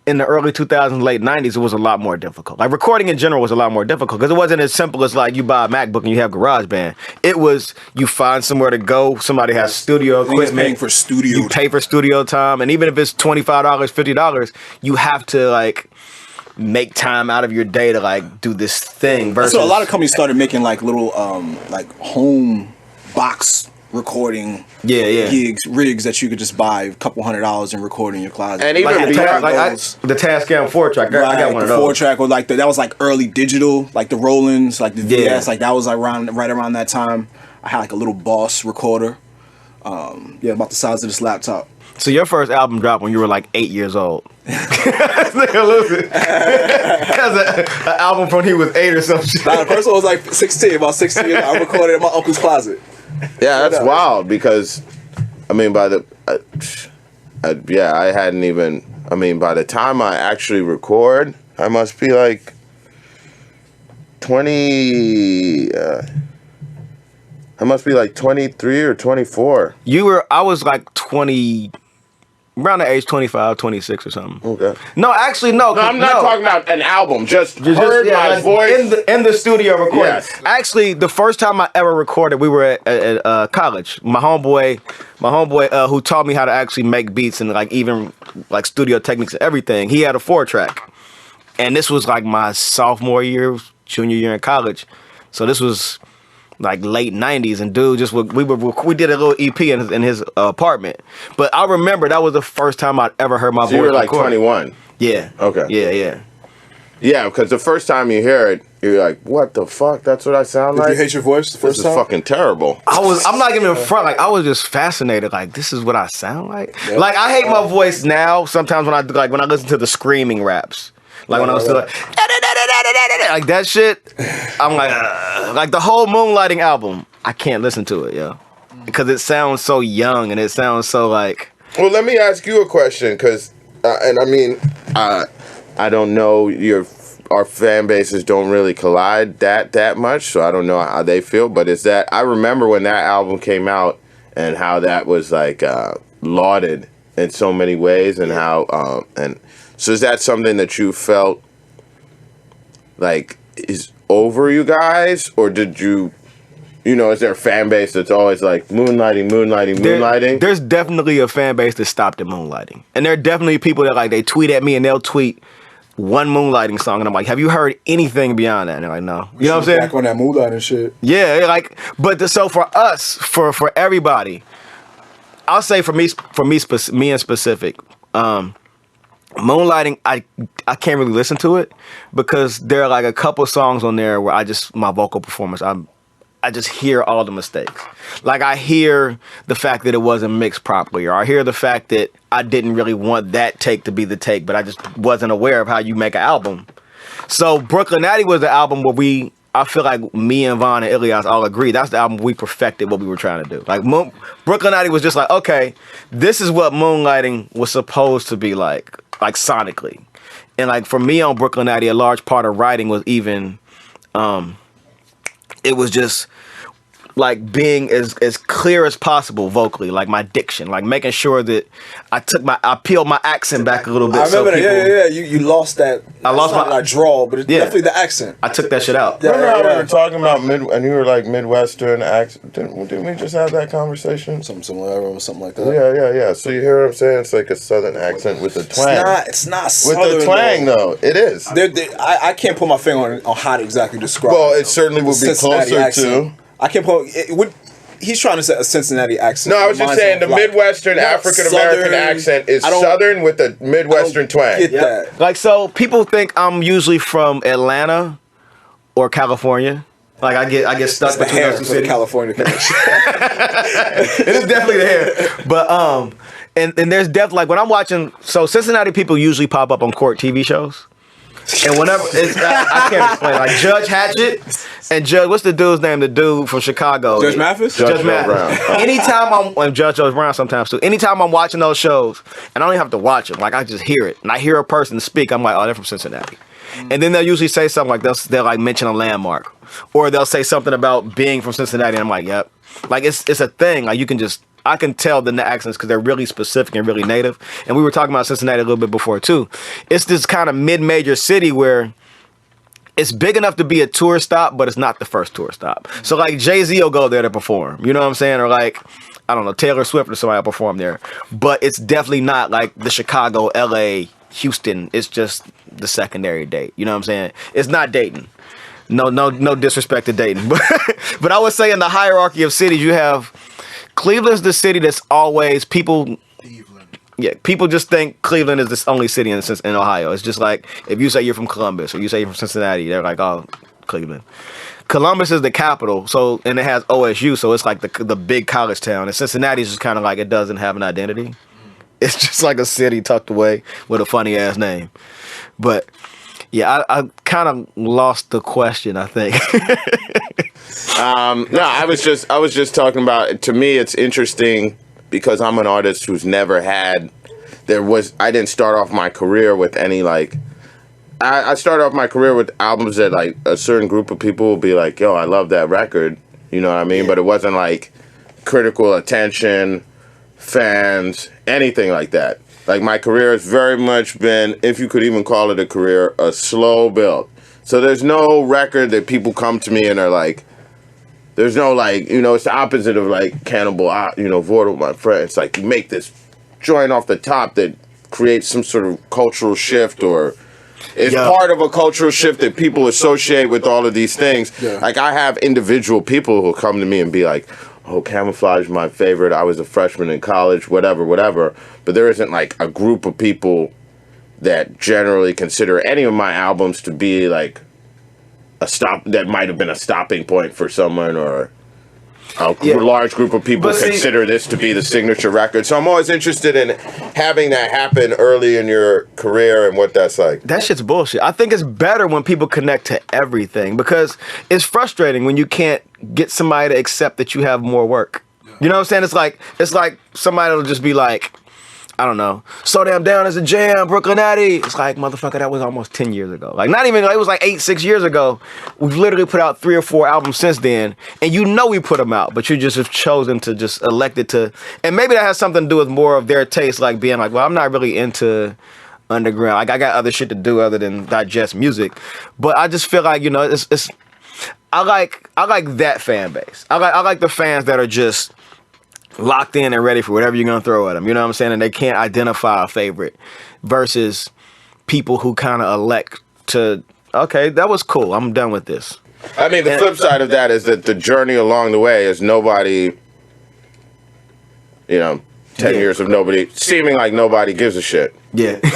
in the early 2000s, late 90s, it was a lot more difficult. Like recording in general was a lot more difficult because it wasn't as simple as like you buy a MacBook and you have GarageBand. It was you find somewhere to go, somebody has studio equipment. Paying for studio. You pay for studio time, and even if it's $25, $50, you have to like make time out of your day to like do this thing. Versus, so a lot of companies started making like little like home box recording rigs that you could just buy a couple $100 and record in your closet. And even like the Tascam 4-track, I got one of those. 4-track or like that was like early digital, like the Rollins, like the VS, like that was like right around that time. I had like a little Boss recorder, about the size of this laptop. So your first album dropped when you were like 8 years old. Elucid. That's an album from when he was 8 or something. Nah, the first one was like 16, about 16. I recorded in my uncle's closet. Yeah, that's wild because, I mean, by the time I actually record, I must be like 20. I must be like 23 or 24. I was like 20. Around the age 25, 26 or something. Okay. No, actually, no. No, I'm not talking about an album. Just heard my voice. In the studio recording. Yes. Actually, the first time I ever recorded, we were at college. My homeboy who taught me how to actually make beats and like even like studio techniques and everything, he had a 4-track. And this was like my sophomore year, junior year in college. So this was like late 90s, and dude we did a little EP in his apartment. But I remember that was the first time I'd ever heard my voice. You were like recorded. 21. Yeah. Okay. Yeah. Yeah, because the first time you hear it, you're like, "What the fuck? That's what I sound like." Did you hate your voice the first time? This is fucking terrible. I'm not giving a front. Like I was just fascinated. Like this is what I sound like. Yep. Like I hate my voice now. Sometimes when I listen to the screaming raps. Like when I was still like that shit, I'm like the whole Moonlighting album, I can't listen to it, yo. Because it sounds so young and it sounds so like... Well, let me ask you a question, because, and I mean, I don't know, our fan bases don't really collide that much, so I don't know how they feel, but it's that, I remember when that album came out and how that was like lauded in so many ways, and how, and so is that something that you felt like is over you guys, or did you is there a fan base that's always like moonlighting? There's definitely a fan base that stopped at moonlighting. And there are definitely people that like, they tweet at me and they'll tweet one moonlighting song and I'm like, have you heard anything beyond that? And they're like, no. You know what I'm saying? Back on that moonlighting shit. Yeah, like, but so for us, for everybody, I'll say for me in specific, moonlighting, I can't really listen to it because there are like a couple songs on there where my vocal performance, I just hear all the mistakes. Like I hear the fact that it wasn't mixed properly, or I hear the fact that I didn't really want that take to be the take, but I just wasn't aware of how you make an album. So Brooklyn Natty was the album where I feel like me and Von and Ilyas all agree that's the album we perfected what we were trying to do. Like Brooklyn Natty was just like, okay, this is what moonlighting was supposed to be like sonically. And like for me on Brooklyn Natty, a large part of writing was even, it was just like being as clear as possible vocally, like my diction, like making sure that I peeled my accent back a little bit. I remember that. You lost that. I lost my drawl, but it's definitely the accent. I took that shit out. Remember how we were talking about and you were like Midwestern accent? Didn't we just have that conversation? Something like that. Yeah. So you hear what I'm saying? It's like a Southern accent with a twang. It's not Southern, with the twang though. It is. I can't put my finger on how to exactly describe. Well, it certainly would be closer accent. to. I can't put it. He's trying to say a Cincinnati accent. No, I was just saying the Midwestern African American accent is Southern with a Midwestern twang. Get that? Like, so people think I'm usually from Atlanta or California. Like I get stuck between those two cities. California connection. It is definitely the hair, but and there's definitely like when I'm watching. So Cincinnati people usually pop up on court TV shows. And whenever I can't explain, like Judge Hatchett and Judge, what's the dude's name? The dude from Chicago, Judge Mathis. Judge Brown. Anytime I'm Judge Brown sometimes too. Anytime I'm watching those shows, and I don't even have to watch them, like I just hear it, and I hear a person speak, I'm like, oh, they're from Cincinnati. And then they'll usually say something like they'll like mention a landmark, or they'll say something about being from Cincinnati, and I'm like, yep. Like it's a thing. Like I can tell the accents because they're really specific and really native. And we were talking about Cincinnati a little bit before too. It's this kind of mid-major city where it's big enough to be a tour stop, but it's not the first tour stop. So like Jay-Z will go there to perform, you know what I'm saying? Or like, I don't know, Taylor Swift or somebody will perform there. But it's definitely not like the Chicago, LA, Houston. It's just the secondary date, you know what I'm saying? It's not Dayton. No disrespect to Dayton. But I would say in the hierarchy of cities, you have Cleveland's the city that's always people. Yeah, people just think Cleveland is the only city in Ohio. It's just like if you say you're from Columbus or you say you're from Cincinnati, they're like, oh, Cleveland. Columbus is the capital, so and it has OSU, so it's like the big college town. And Cincinnati is just kind of like it doesn't have an identity. It's just like a city tucked away with a funny ass name. But yeah, I kind of lost the question, I think. No, I was just talking about. To me, it's interesting because I'm an artist who's never had. I didn't start off my career with any like. I started off my career with albums that like a certain group of people will be like, "Yo, I love that record," you know what I mean? Yeah. But it wasn't like critical attention, fans, anything like that. Like my career has very much been, if you could even call it a career, a slow build. So there's no record that people come to me and are like, there's no like, it's the opposite of like Cannibal, Void with my friend. It's like you make this joint off the top that creates some sort of cultural shift or is part of a cultural shift that people associate with all of these things. Yeah. Like I have individual people who come to me and be like, oh, Camouflage is my favorite. I was a freshman in college, whatever. But there isn't like a group of people that generally consider any of my albums to be like that might have been a stopping point for someone or a large group of people consider this to be the signature record. So I'm always interested in having that happen early in your career and what that's like. That shit's bullshit. I think it's better when people connect to everything because it's frustrating when you can't get somebody to accept that you have more work. You know what I'm saying? It's like somebody will just be like, I don't know, So Damn Down is a jam, Brooklyn Natty. It's like, motherfucker, that was almost 10 years ago. Like, not even, it was like 6 years ago. We've literally put out 3 or 4 albums since then, and we put them out, but you just have chosen to just elect it to, and maybe that has something to do with more of their taste, like being like, well, I'm not really into underground. Like, I got other shit to do other than digest music. But I just feel like, I like that fan base. I like the fans that are just locked in and ready for whatever you're gonna throw at them. You know what I'm saying? And they can't identify a favorite versus people who kind of elect to, okay, that was cool. I'm done with this. I mean, the flip side of that is that the journey along the way is nobody, 10 years of nobody, seeming like nobody gives a shit. Yeah. But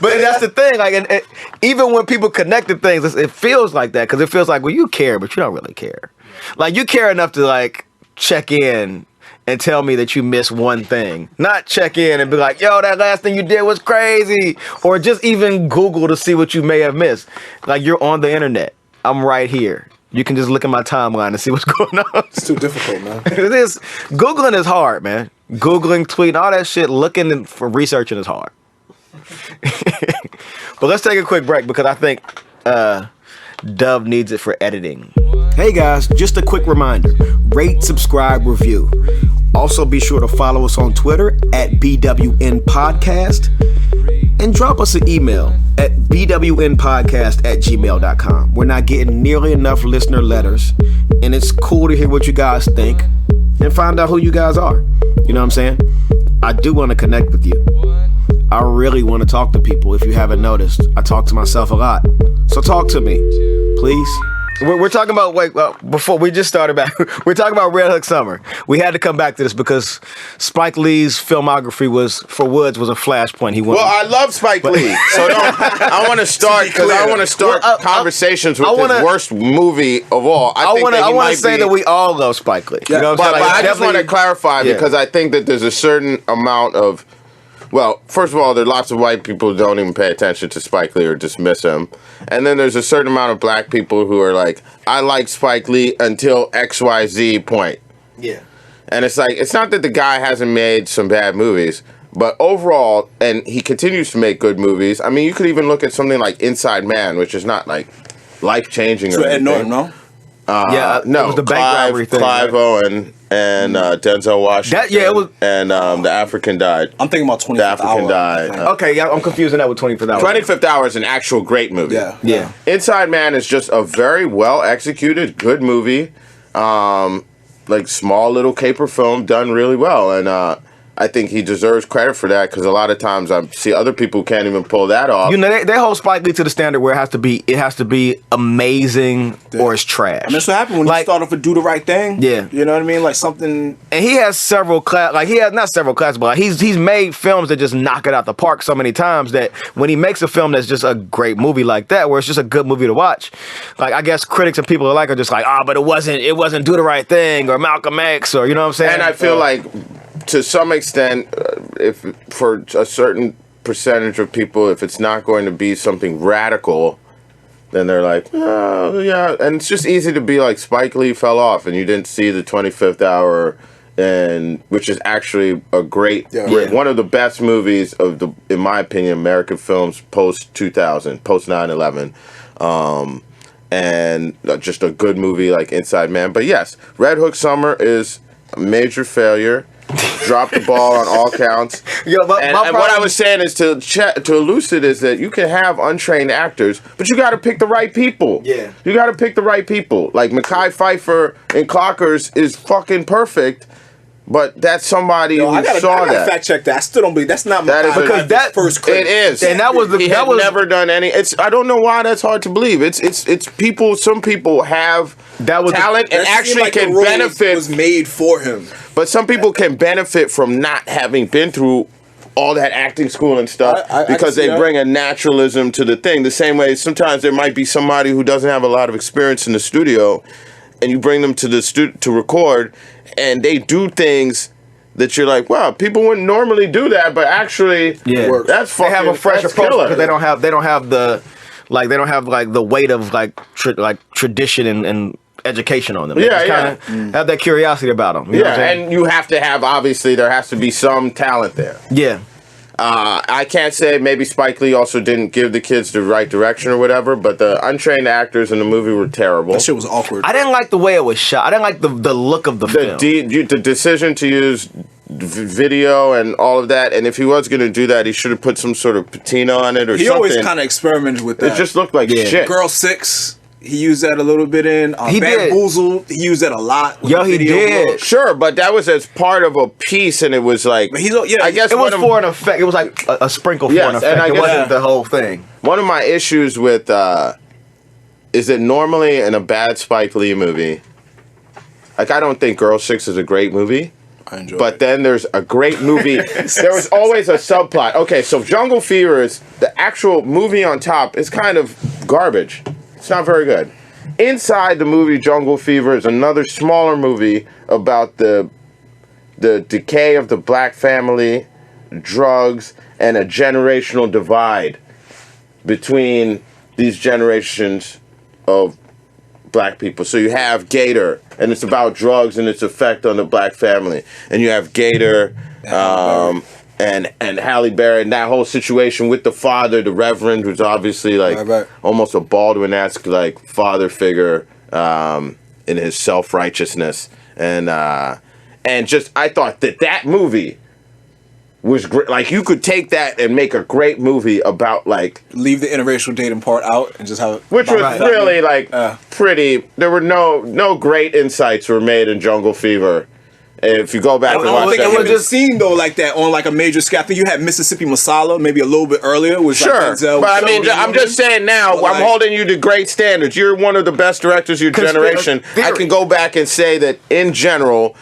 that's the thing. Like, and even when people connect to things, it feels like that because it feels like, well, you care, but you don't really care. Like, you care enough to, like, check in and tell me that you missed one thing. Not check in and be like, yo, that last thing you did was crazy. Or just even Google to see what you may have missed. Like, you're on the internet. I'm right here. You can just look at my timeline and see what's going on. It's too difficult, man. It is. Googling is hard, man. Googling, tweeting, all that shit, looking for researching is hard. But let's take a quick break because I think Dub needs it for editing. Hey guys, just a quick reminder. Rate, subscribe, review. Also be sure to follow us on Twitter at BWN Podcast. And drop us an email at bwnpodcast@gmail.com. We're not getting nearly enough listener letters, and it's cool to hear what you guys think and find out who you guys are. You know what I'm saying? I do want to connect with you. I really want to talk to people. If you haven't noticed, I talk to myself a lot. So talk to me, please. We're talking about, before we just started back, we're talking about Red Hook Summer. We had to come back to this because Spike Lee's filmography was a flashpoint. Well, I love Spike Lee, so I want to start conversations with his worst movie of all. I want to say that we all love Spike Lee. Yeah, you know what I'm but saying? I just want to clarify because I think that there's a certain amount of, well, first of all, there are lots of white people who don't even pay attention to Spike Lee or dismiss him. And then there's a certain amount of black people who are like, I like Spike Lee until XYZ point. Yeah. And it's like, it's not that the guy hasn't made some bad movies, but overall, and he continues to make good movies. I mean, you could even look at something like Inside Man, which is not like life-changing or anything. Ed Norton, no? No, it was the bank robbery thing. Clive Owen and Denzel Washington. It was. And the African died. I'm thinking about 25th The African Hour. died. Okay, yeah, I'm confusing that with 25th Hour. 25th Hour is an actual great movie. Yeah. Inside Man is just a very well executed, good movie. Like small little caper film done really well. And I think he deserves credit for that because a lot of times I see other people who can't even pull that off. You know, they hold Spike Lee to the standard where it has to be amazing or it's trash. I mean, that's what happened when you start off with Do the Right Thing. Yeah. You know what I mean? Like something. And he has several not several classes, but he's made films that just knock it out the park so many times that when he makes a film that's just a great movie like that, where it's just a good movie to watch, like I guess critics and people are just like, but it wasn't Do the Right Thing or Malcolm X or, you know what I'm saying? And I feel like to some extent, if for a certain percentage of people, if it's not going to be something radical, then they're like, oh, yeah. And it's just easy to be like, Spike Lee fell off and you didn't see the 25th Hour, and which is actually a great, one of the best movies of in my opinion, American films post 2000, post 9/11. And just a good movie like Inside Man. But yes, Red Hook Summer is a major failure. Drop the ball on all counts. Yo, and what I was saying is to Elucid is that you can have untrained actors, but you got to pick the right people. Yeah, you got to pick the right people. Like Mekhi Phifer in Clockers is fucking perfect, but that's somebody who saw that. I gotta fact check that. I still don't believe that's not Mekhi because that first credit. It is, and that was he had never done any. I don't know why that's hard to believe. It's people. Some people have talent and actually can benefit. Was made for him. But some people can benefit from not having been through all that acting school and stuff because they bring a naturalism to the thing. The same way sometimes there might be somebody who doesn't have a lot of experience in the studio, and you bring them to the to record, and they do things that you're like, wow, people wouldn't normally do that, but actually, that's fucking. They have a fresh approach killer. because they don't have the the weight of tradition and education on them. They have that curiosity about them. You know what I'm saying? And you have to have, obviously, there has to be some talent there. Yeah. I can't say maybe Spike Lee also didn't give the kids the right direction or whatever, but the untrained actors in the movie were terrible. That shit was awkward. I didn't like the way it was shot. I didn't like the look of the film. The decision to use video and all of that, and if he was going to do that, he should have put some sort of patina on it or something. He always kind of experimented with that. It just looked like shit. Girl 6. He used that a little bit in He did. Bamboozled. He used that a lot. Yo, he did. Book. Sure, but that was as part of a piece, and it was like I guess it was for an effect. It was like a sprinkle for an effect. And I guess, it wasn't the whole thing. One of my issues with is that normally in a bad Spike Lee movie, like I don't think Girl 6 is a great movie. I enjoy but it. then there's a great movie. There was always a subplot. Okay, so Jungle Fever is the actual movie on top is kind of garbage. It's not very good. Inside the movie Jungle Fever is another smaller movie about the decay of the black family, drugs, and a generational divide between these generations of black people. So you have Gator, and it's about drugs and its effect on the black family. And you have Gator and Halle Berry, and that whole situation with the father, the Reverend, who's obviously like almost a Baldwin-esque like father figure in his self-righteousness. And just I thought that movie was great. Like you could take that and make a great movie about like leave the interracial dating part out and just have it. Which was really like pretty. There were no great insights were made in Jungle Fever. If you go back and watch it was just seen though like that on like a major scale. I think you had Mississippi Masala maybe a little bit earlier. Was sure, like Denzel, but I mean, I'm just saying now. I'm holding you to great standards. You're one of the best directors of your generation. I can go back and say that in general.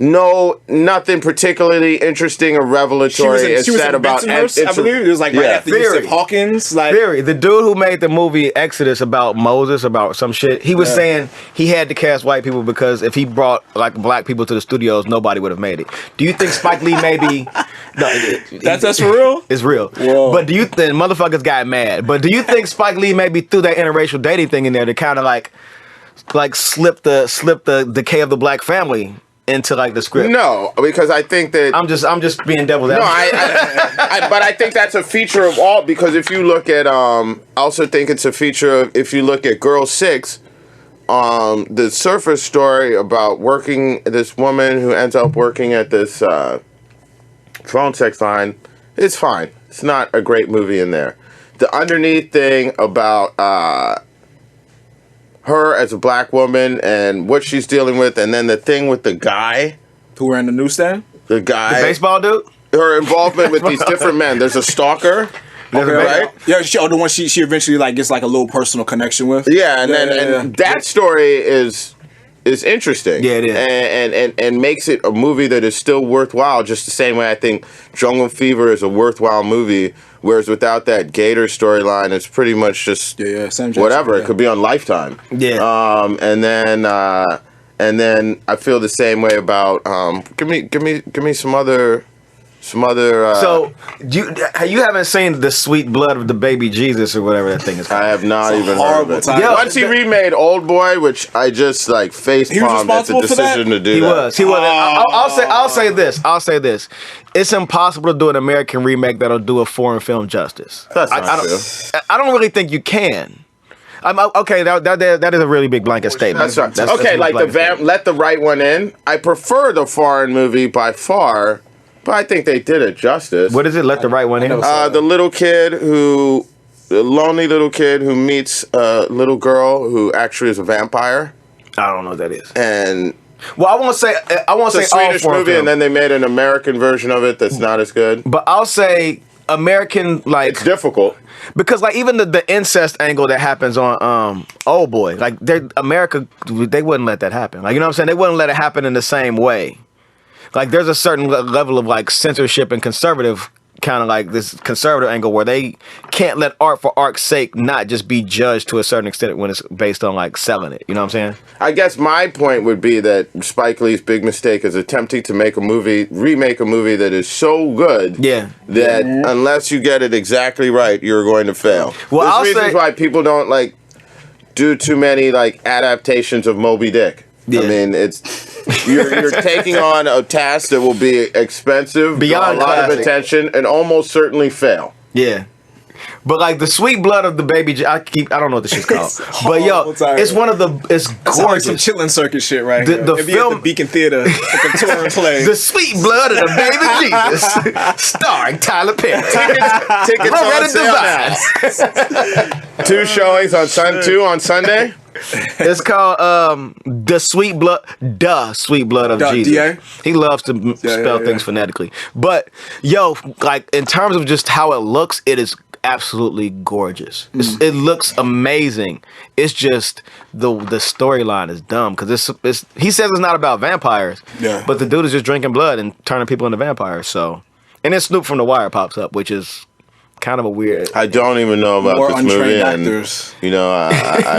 Nothing particularly interesting or revelatory is said about Bensonhurst, I believe it was like right after Yusuf Hawkins. Like Theory, the dude who made the movie Exodus about Moses, about some shit, he was saying he had to cast white people because if he brought like black people to the studios, nobody would have made it. Do you think Spike Lee maybe? That's for real? It's real. Whoa. But do you think motherfuckers got mad? But do you think Spike Lee maybe threw that interracial dating thing in there to kind of like slip the decay of the black family into like the script? No, because I think that I'm just being devil's advocate. No, but I think that's a feature of all. Because if you look at, I also think it's a feature of if you look at Girl 6, the surface story about this woman who ends up working at this phone sex line, it's fine. It's not a great movie in there. The underneath thing about her as a black woman and what she's dealing with, and then the thing with the guy who ran the newsstand, the baseball dude, her involvement with these different men. There's a stalker, right? Yeah, the one she eventually like gets like a little personal connection with. Yeah, and that story is interesting. Yeah, it is, and makes it a movie that is still worthwhile. Just the same way I think Jungle Fever is a worthwhile movie. Whereas without that Gator storyline, it's pretty much just whatever. It could be on Lifetime. Yeah. And then I feel the same way about give me some other. So you haven't seen The Sweet Blood of the Baby Jesus or whatever that thing is called. I have not even heard of it. Once he remade Old Boy, which I just like face palmed at the decision to do that. He was. I'll say this. It's impossible to do an American remake that'll do a foreign film justice. That's not true. I don't really think you can. Okay, that is a really big blanket statement. That's right. Okay, like let the right one in. I prefer the foreign movie by far. But I think they did it justice. What is it? Let the right one in? The lonely little kid who meets a little girl who actually is a vampire. I don't know what that is. And I won't say it's a Swedish movie, and then they made an American version of it that's not as good. But I'll say American, like, it's difficult because like even the incest angle that happens on Old Boy, like America, they wouldn't let that happen. Like, you know what I'm saying? They wouldn't let it happen in the same way. Like, there's a certain level of, like, censorship and conservative, kind of like this conservative angle where they can't let art for art's sake not just be judged to a certain extent when it's based on, like, selling it. You know what I'm saying? I guess my point would be that Spike Lee's big mistake is attempting to remake a movie that is so good that unless you get it exactly right, you're going to fail. Well, there's reasons why people don't, like, do too many, like, adaptations of Moby Dick. Yeah. I mean, you're taking on a task that will be expensive, beyond a lot of attention, and almost certainly fail. Yeah. But like the sweet blood of the baby, I don't know what the shit's called. But yo, it's one of the, it's gorgeous. Like some chilling circuit shit, right? The film, at the Beacon Theater, like a touring play. The Sweet Blood of the Baby Jesus, starring Tyler Perry. Tickets on sale now. 2 showings on Sunday. It's called The Sweet Blood of Jesus. DA? He loves to spell things phonetically. But yo, like in terms of just how it looks, it is absolutely gorgeous. It looks amazing. It's just the storyline is dumb because it's he says it's not about vampires. Yeah. But the dude is just drinking blood and turning people into vampires. So, and then Snoop from The Wire pops up, which is kind of a weird. I don't even know about this movie, actors. And you know,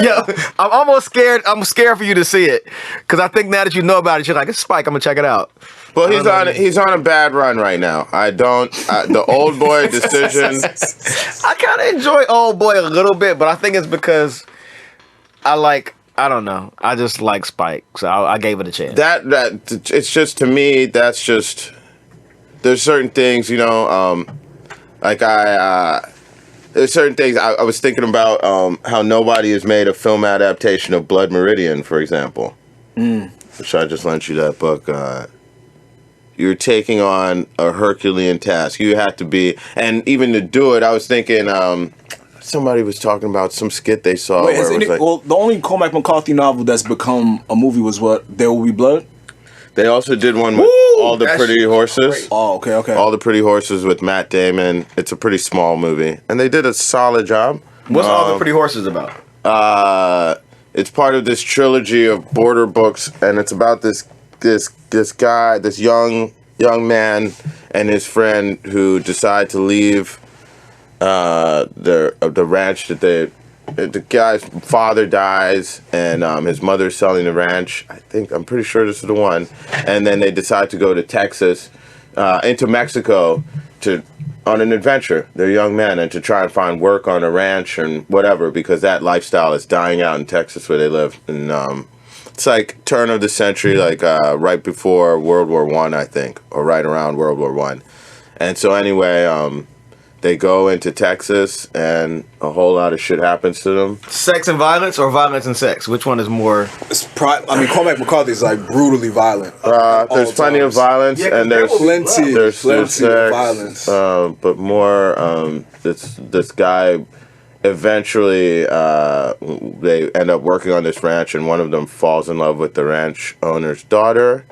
yo, I'm almost scared. I'm scared for you to see it because I think now that you know about it, you're like, it's Spike. I'm gonna check it out. Well, he's on a bad run right now. The Old Boy decision. I kind of enjoy Old Boy a little bit, but I think it's because I don't know. I just like Spike, so I gave it a chance. That it's just, to me, that's just, there's certain things, you know, there's certain things I was thinking about how nobody has made a film adaptation of Blood Meridian, for example. Which I just lent you that book. You're taking on a Herculean task. You have to be, and even to do it, I was thinking, somebody was talking about some skit they saw. Wait, the only Cormac McCarthy novel that's become a movie was what? There Will Be Blood? They also did one with All the Pretty Horses. Great. Oh, okay. All the Pretty Horses with Matt Damon. It's a pretty small movie, and they did a solid job. What's All the Pretty Horses about? It's part of this trilogy of border books, and it's about this guy, this young man, and his friend who decide to leave the ranch that the guy's father dies, and his mother's selling the ranch. I'm pretty sure this is the one. And then they decide to go to Texas, into Mexico, on an adventure. They're young men, and to try and find work on a ranch and whatever, because that lifestyle is dying out in Texas where they live. And it's like turn of the century, like right before World War I, I think, or right around World War I. And so anyway, they go into Texas, and a whole lot of shit happens to them. Sex and violence, or violence and sex? Which one is more? Cormac McCarthy is like brutally violent. There's plenty of violence, and there's plenty of violence. But more, this guy, eventually, they end up working on this ranch, and one of them falls in love with the ranch owner's daughter,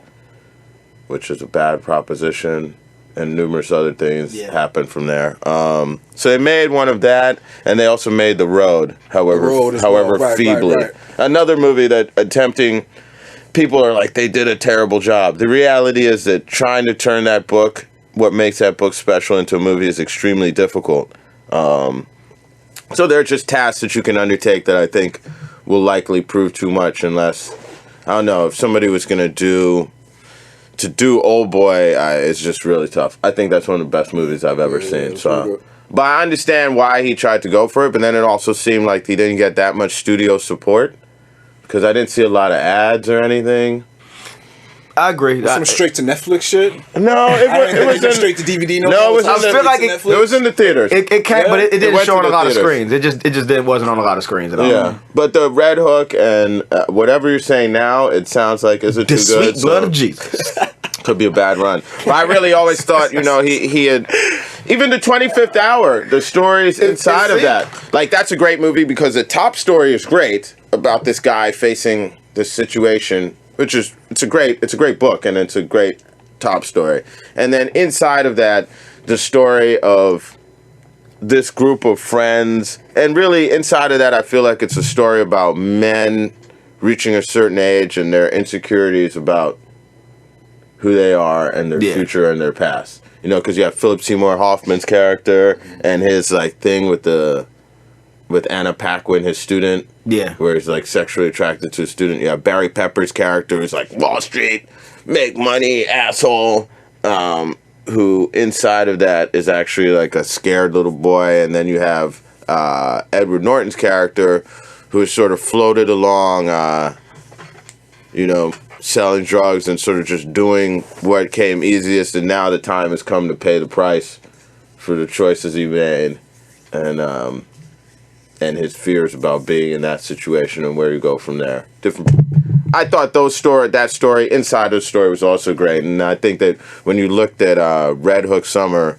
which is a bad proposition. And numerous other things happen from there. So they made one of that, and they also made The Road, however feebly. Right. Another movie that people are like, they did a terrible job. The reality is that trying to turn that book, what makes that book special, into a movie is extremely difficult. So there are just tasks that you can undertake that I think will likely prove too much unless, I don't know, if somebody was going to do Old Boy, it's just really tough. I think that's one of the best movies I've ever seen. So, but I understand why he tried to go for it. But then it also seemed like he didn't get that much studio support because I didn't see a lot of ads or anything. I agree. Some straight to Netflix shit. No, it was straight to DVD. No, it was in the theaters. It came, but it didn't show on a lot of screens. It just wasn't on a lot of screens at all. Yeah, but the Red Hook and whatever you're saying now, it sounds like is it too good? The Sweet Blood of Jesus. Could be a bad run. But I really always thought, he had, even the 25th Hour, the stories inside of that. Like, that's a great movie because the top story is great about this guy facing this situation, which is, it's a great book, and it's a great top story. And then inside of that, the story of this group of friends, and really inside of that, I feel like it's a story about men reaching a certain age and their insecurities about who they are and their future and their past. You know, because you have Philip Seymour Hoffman's character and his like thing with Anna Paquin, his student. Yeah. Where he's like sexually attracted to a student. You have Barry Pepper's character who's like Wall Street, make money, asshole. Who inside of that is actually like a scared little boy. And then you have Edward Norton's character who is sort of floated along, selling drugs and sort of just doing what came easiest, and now the time has come to pay the price for the choices he made. and his fears about being in that situation and where you go from there. I thought that story, Insider's story, was also great, and I think that when you looked at Red Hook Summer,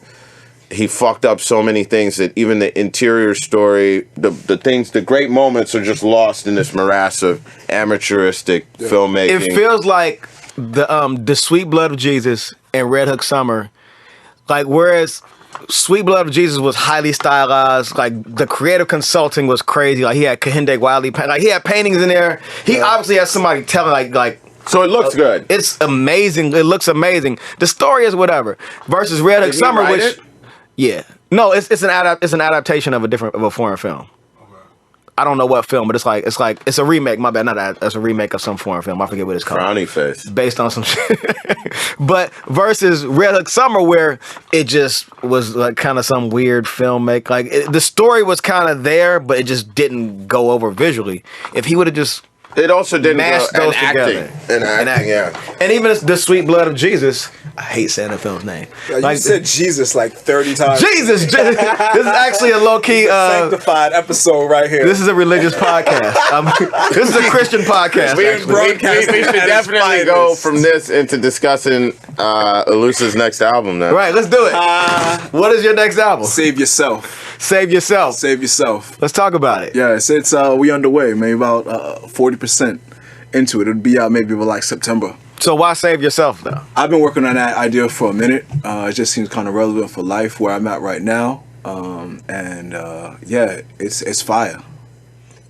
he fucked up so many things that even the interior story, the great moments are just lost in this morass of amateuristic filmmaking. It feels like the Sweet Blood of Jesus and Red Hook Summer, like whereas Sweet Blood of Jesus was highly stylized, like the creative consulting was crazy. Like he had Kehinde Wiley, like he had paintings in there. He obviously has somebody telling like. So it looks good. It's amazing. It looks amazing. The story is whatever. Versus Red Hook Summer, which. Yeah, no, it's an adaptation of a foreign film. Okay. I don't know what film, but it's a remake. My bad, it's a remake of some foreign film. I forget what it's called. Frowny Face, based on some shit. But versus Red Hook Summer, where it just was like kind of some weird filmmaking. Like the story was kind of there, but it just didn't go over visually. If he would have just. It also didn't mash those together. Acting, yeah. And even the Sweet Blood of Jesus, I hate saying the film's name. You said Jesus like 30 times. Jesus! This is actually a low-key... sanctified episode right here. This is a religious podcast. This is a Christian podcast. We should definitely go from this into discussing Elucid's next album then. Right, let's do it. What is your next album? Save Yourself. Save Yourself. Save Yourself. Let's talk about it. Yeah, it's we underway, maybe about 40% into it. It'll be out maybe like September. So why Save Yourself though? I've been working on that idea for a minute. It just seems kind of relevant for life where I'm at right now. Yeah, it's fire.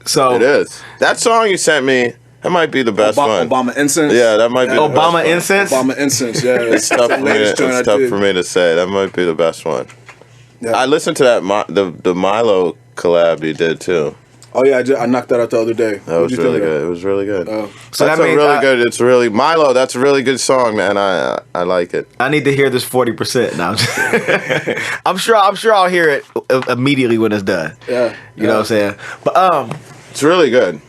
So it is. That song you sent me, that might be the best one. Obama Incense. Yeah, that might be the Obama best Incense? Obama Incense, yeah. It's tough for me to say. That might be the best one. Yeah. I listened to that the Milo collab you did too. Oh yeah, I knocked that out the other day. That was really good. It was really good. So that's good. It's really Milo. That's a really good song, man. I like it. I need to hear this 40% now. I'm sure I'll hear it immediately when it's done. Yeah, you know what I'm saying. But it's really good.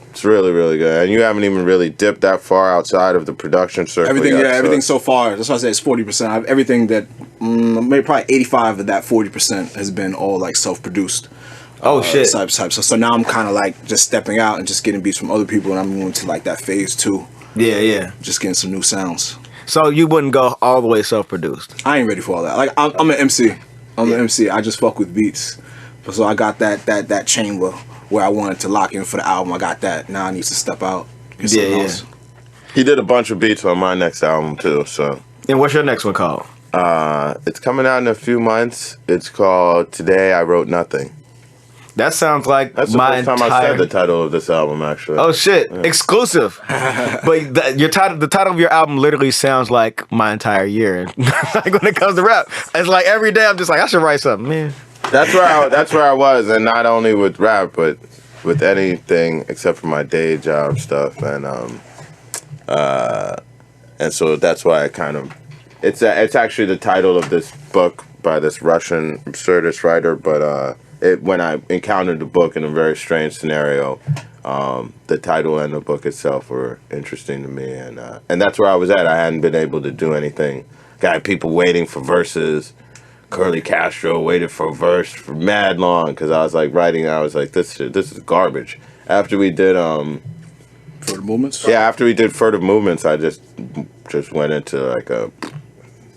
It's really, really good. And you haven't even really dipped that far outside of the production circle. Everything so far. That's why I say it's 40%. Everything that maybe probably 85 of that 40% has been all like self-produced. Oh shit! Type. So now I'm kind of like just stepping out and just getting beats from other people, and I'm moving to like that phase 2. Yeah. Just getting some new sounds. So you wouldn't go all the way self-produced? I ain't ready for all that. Like I'm an MC. I'm an MC. I just fuck with beats. So I got that chamber where I wanted to lock in for the album. I got that. Now I need to step out. Else. He did a bunch of beats on my next album too. So. And what's your next one called? It's coming out in a few months. It's called Today I Wrote Nothing. That sounds like that's the first time I said the title of this album, actually. Oh shit! Yeah. Exclusive. But the title of your album literally sounds like my entire year. Like when it comes to rap, it's like every day I'm just like I should write something, man. That's where I was, and not only with rap, but with anything except for my day job stuff, and so that's why I kind of it's actually the title of this book by this Russian absurdist writer, but. When I encountered the book in a very strange scenario, the title and the book itself were interesting to me, and that's where I was at. I hadn't been able to do anything. Got people waiting for verses. Curly Castro waited for a verse for mad long because I was like writing. I was like, this is garbage. After we did Furtive Movements. Yeah, after we did Furtive Movements, I just went into like a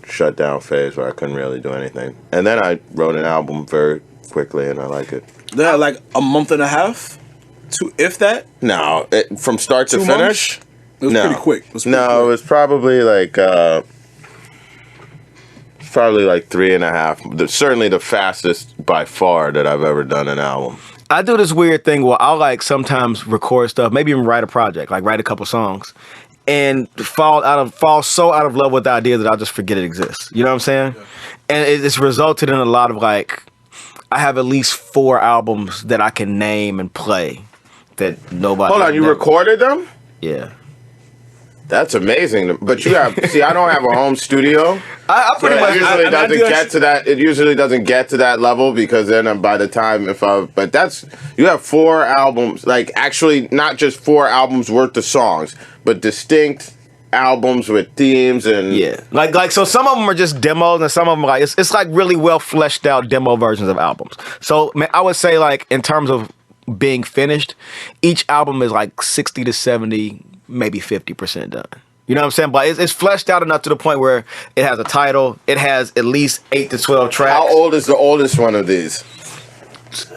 shutdown phase where I couldn't really do anything, and then I wrote an album very quickly, and I like it. Yeah, like a month and a half, if that. No, from start to finish. It was pretty quick. It was probably like 3.5. Certainly the fastest by far that I've ever done an album. I do this weird thing where I'll like sometimes record stuff, maybe even write a project, like write a couple songs, and fall so out of love with the idea that I'll just forget it exists. You know what I'm saying? Yeah. And it's resulted in a lot of like. I have at least 4 albums that I can name and play that nobody. Hold on, you recorded them? Yeah. That's amazing. But you have I don't have a home studio. I pretty much usually doesn't get to that. It usually doesn't get to that level because then by the time but you have 4 albums, like actually not just 4 albums worth of songs, but distinct albums with themes and like so some of them are just demos and some of them it's like really well fleshed out demo versions of albums. So man, I would say like in terms of being finished, each album is like 60 to 70, maybe 50% done. You know what I'm saying? But it's fleshed out enough to the point where it has a title. It has at least 8 to 12 tracks. How old is the oldest one of these?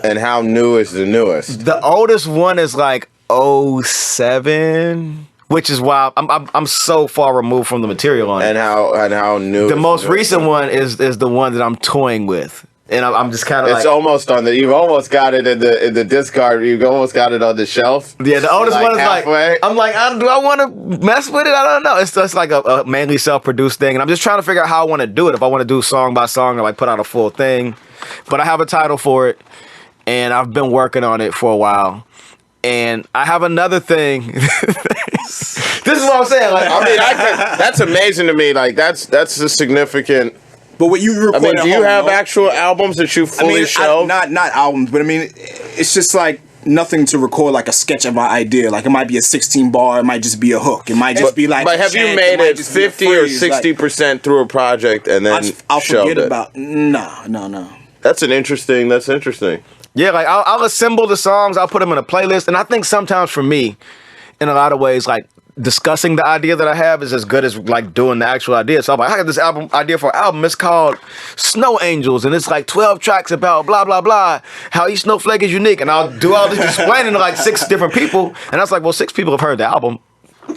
And how new is the newest? The oldest one is like 07, which is why I'm so far removed from the material on it. And how new? The most recent one is the one that I'm toying with. And I'm just kind of like... It's almost on the... You've almost got it in the discard. You've almost got it on the shelf. Yeah, the oldest one is halfway. like... I'm like, do I want to mess with it? I don't know. It's just like a mainly self-produced thing. And I'm just trying to figure out how I want to do it. If I want to do song by song or like put out a full thing. But I have a title for it. And I've been working on it for a while. And I have another thing. This is what I'm saying. Like, I mean, that's amazing to me. Like, that's a significant... But what you record, do you have actual albums that you fully shelved? Not albums, but I mean, it's just like nothing to record like a sketch of my idea. Like it might be a 16 bar, it might just be a hook, it might just be like. But have you made it 50 or 60% through a project and then I'll shelved forget it? about no. That's interesting. Yeah, like I'll assemble the songs, I'll put them in a playlist, and I think sometimes for me, in a lot of ways, like discussing the idea that I have is as good as like doing the actual idea. So I'm like, I got this idea for an album. It's called Snow Angels, and it's like 12 tracks about blah blah blah. How each snowflake is unique, and I'll do all this explaining to like 6 different people, and I was like, well, 6 people have heard the album.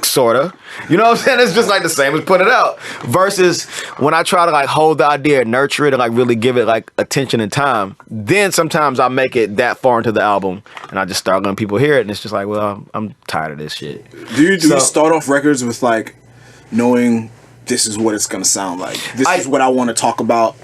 Sorta. You know what I'm saying? It's just like the same as put it out. Versus when I try to like hold the idea and nurture it and like really give it like attention and time, then sometimes I make it that far into the album and I just start letting people hear it and it's just like, well, I'm tired of this shit. Do you start off records with like knowing this is what it's gonna sound like? This is what I want to talk about?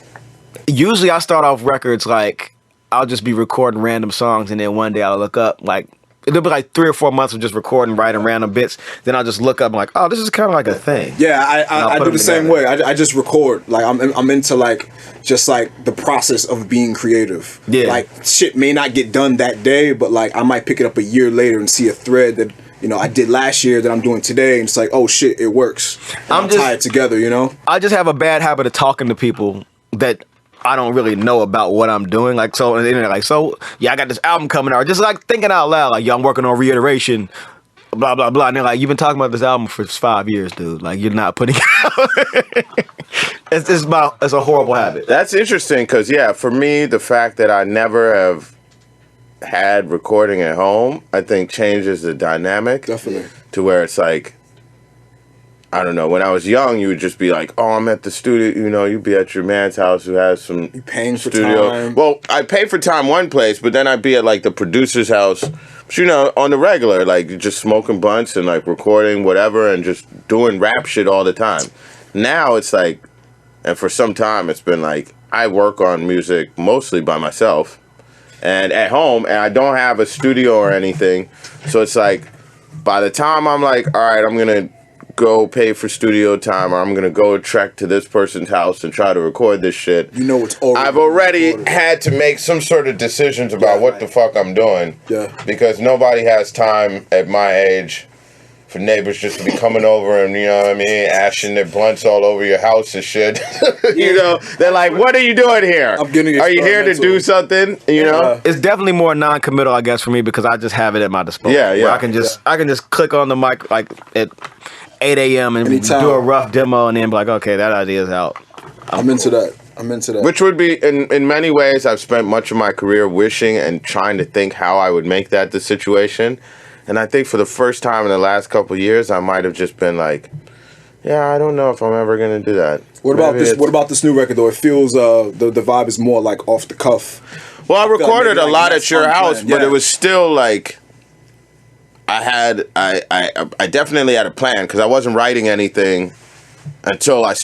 Usually I start off records like I'll just be recording random songs and then one day I'll look up like it'll be like 3 or 4 months of just recording, writing random bits. Then I'll just look up and like, oh, this is kind of like a thing. Yeah, I do the same way. I just record. Like I'm into like just like the process of being creative. Yeah. Like shit may not get done that day, but like I might pick it up a year later and see a thread that I did last year that I'm doing today, and it's like, oh shit, it works. I'm tie it together. I just have a bad habit of talking to people that I don't really know about what I'm doing. Like, so, and they're like, so, yeah, I got this album coming out. Just like thinking out loud, like, yo, I'm working on Reiteration, blah, blah, blah. And they're like, you've been talking about this album for 5 years, dude. Like, you're not putting it out. It's a horrible habit. That's interesting because, yeah, for me, the fact that I never have had recording at home, I think changes the dynamic. Definitely. To where it's like, I don't know. When I was young, you would just be like, "Oh, I'm at the studio." You'd be at your man's house who has some paying studio. For time. Well, I pay for time one place, but then I'd be at like the producer's house, on the regular, like just smoking blunts and like recording whatever and just doing rap shit all the time. Now it's like, and for some time it's been like I work on music mostly by myself and at home, and I don't have a studio or anything. So it's like by the time I'm like, all right, I'm gonna go pay for studio time, or I'm gonna go trek to this person's house and try to record this shit. It's already I've already had to make some sort of decisions about what the fuck I'm doing. Yeah. Because nobody has time at my age for neighbors just to be coming over and, ashing their blunts all over your house and shit. They're like, what are you doing here? Are you here to do something? It's definitely more non-committal, I guess, for me because I just have it at my disposal. Yeah. I can just click on the mic like at 8 a.m. and do a rough demo and then be like, okay, that idea's out. I'm into that. Which would be, in many ways, I've spent much of my career wishing and trying to think how I would make that the situation. And I think for the first time in the last couple of years, I might have just been like, yeah, I don't know if I'm ever going to do that. What about this new record, though? It feels the vibe is more like off the cuff. Well, I recorded a lot at your house, but it was still like, I definitely had a plan because I wasn't writing anything until I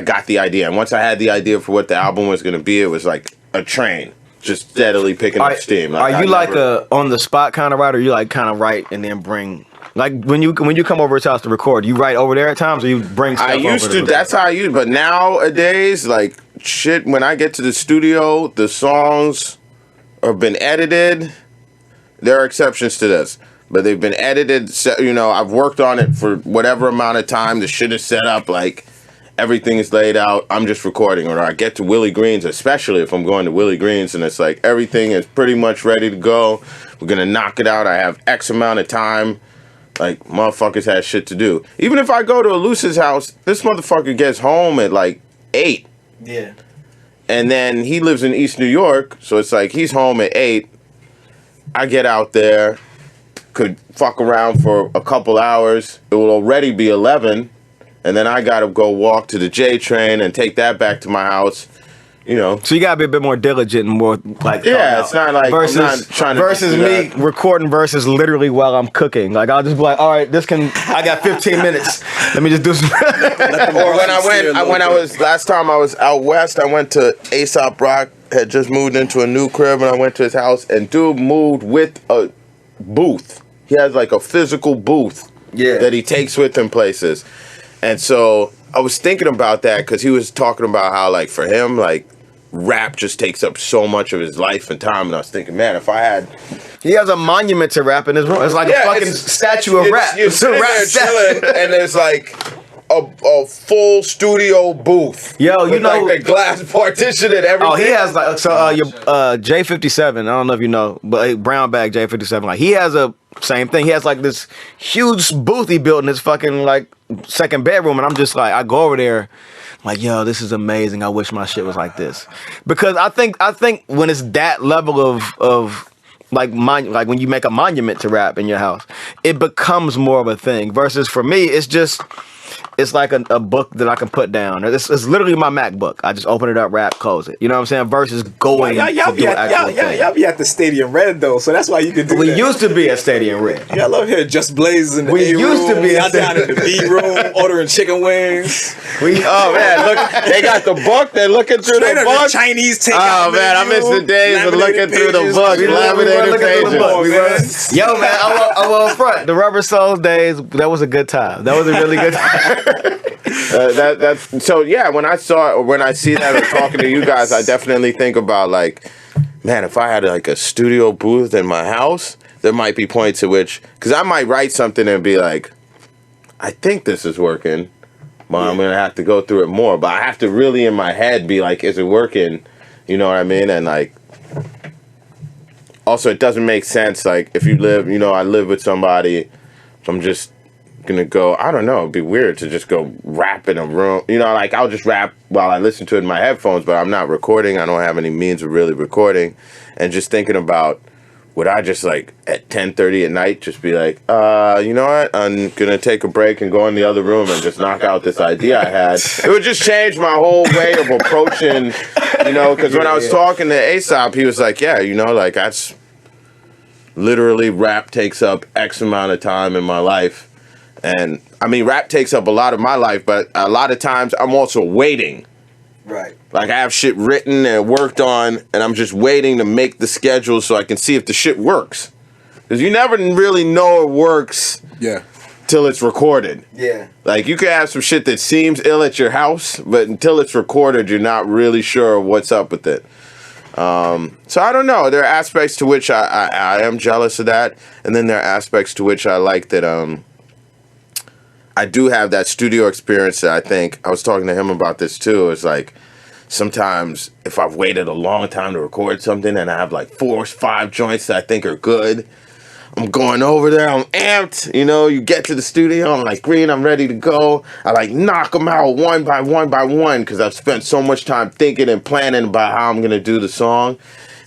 got the idea. And once I had the idea for what the album was going to be, it was like a train, just steadily picking up steam. Are you like a on the spot kind of writer? Or you like kind of write and then bring like when you come over to his house to record, you write over there at times or you bring stuff over? I used to. That's how I used. But nowadays, like shit, when I get to the studio, the songs have been edited. There are exceptions to this. but they've been edited. You know, I've worked on it for whatever amount of time. The shit is set up, like everything is laid out. I'm just recording. Or I get to Willie Green's, especially if I'm going to Willie Green's, and it's like everything is pretty much ready to go. We're gonna knock it out. I have X amount of time. Like, motherfuckers have shit to do. Even if I go to Elucid's house, this motherfucker gets home at like 8. Yeah. And then he lives in East New York, so it's like he's home at 8. I get out there, could fuck around for a couple hours. It will already be 11. And then I gotta go walk to the J train and take that back to my house. You know, so you gotta be a bit more diligent and more like it's not like I'm not trying to versus me recording versus literally while I'm cooking. Like I'll just be like, all right, I got 15 minutes. Let me just do some. Or last time I was out west, I went to Aesop Rock. Had just moved into a new crib, and I went to his house, and dude moved with a booth. He has like a physical booth that he takes with him places, and so I was thinking about that because he was talking about how like for him like rap just takes up so much of his life and time, and I was thinking, man, if I had... He has a monument to rap in his room. It's like a fucking statue of rap. You're sitting there chilling, and there's like a full studio booth. Yo, you know... like the glass partition and everything. Oh, he has like... So, your J57, I don't know if you know, but brown bag J57, like he has a... Same thing. He has like this huge booth he built in his fucking like second bedroom, and I'm just like, I go over there, like, yo, this is amazing. I wish my shit was like this, because I think when it's that level of like when you make a monument to rap in your house, it becomes more of a thing. Versus for me, it's like a book that I can put down. It's literally my MacBook. I just open it up, rap, close it. You know what I'm saying? Versus going to do an actual thing. Y'all be at the Stadium Red though, so that's why you can do We that. used to be at Stadium Red. Yeah, I love hearing Just Blaze in the We A used to room. be Y'all at down in the B room ordering chicken wings. Oh man, look, they got the book. They're looking through the book. Chinese Oh takeout man, I miss the days of looking through the book. We Laminated pages. Yo, man, I will front. The Rubber Soul days, that was a good time. That was a really good time. That's so yeah. When I see that or talking to you guys, I definitely think about like, man, if I had like a studio booth in my house, there might be points at which, because I might write something and be like, I think this is working, but I'm gonna have to go through it more. But I have to really in my head be like, is it working? You know what I mean? And like, also it doesn't make sense. Like if you live, I live with somebody, so I'm just gonna go, I don't know, it'd be weird to just go rap in a room. Like I'll just rap while I listen to it in my headphones, but I'm not recording. I don't have any means of really recording. And just thinking about, would I just like at 10:30 at night just be like, you know what, I'm gonna take a break and go in the other room and just knock out this idea I had. It would just change my whole way of approaching, because when I was talking to Aesop, he was like, yeah, like that's literally rap takes up X amount of time in my life. And I mean, rap takes up a lot of my life, but a lot of times I'm also waiting. Right. Like I have shit written and worked on, and I'm just waiting to make the schedule so I can see if the shit works. Because you never really know it works till it's recorded. Yeah. Like you could have some shit that seems ill at your house, but until it's recorded, you're not really sure what's up with it. So I don't know. There are aspects to which I am jealous of that, and then there are aspects to which I like that I do have that studio experience that I think, I was talking to him about this too, it's like, sometimes if I've waited a long time to record something and I have like 4 or 5 joints that I think are good, I'm going over there, I'm amped, you get to the studio, I'm like, Green, I'm ready to go. I like knock them out one by one because I've spent so much time thinking and planning about how I'm going to do the song.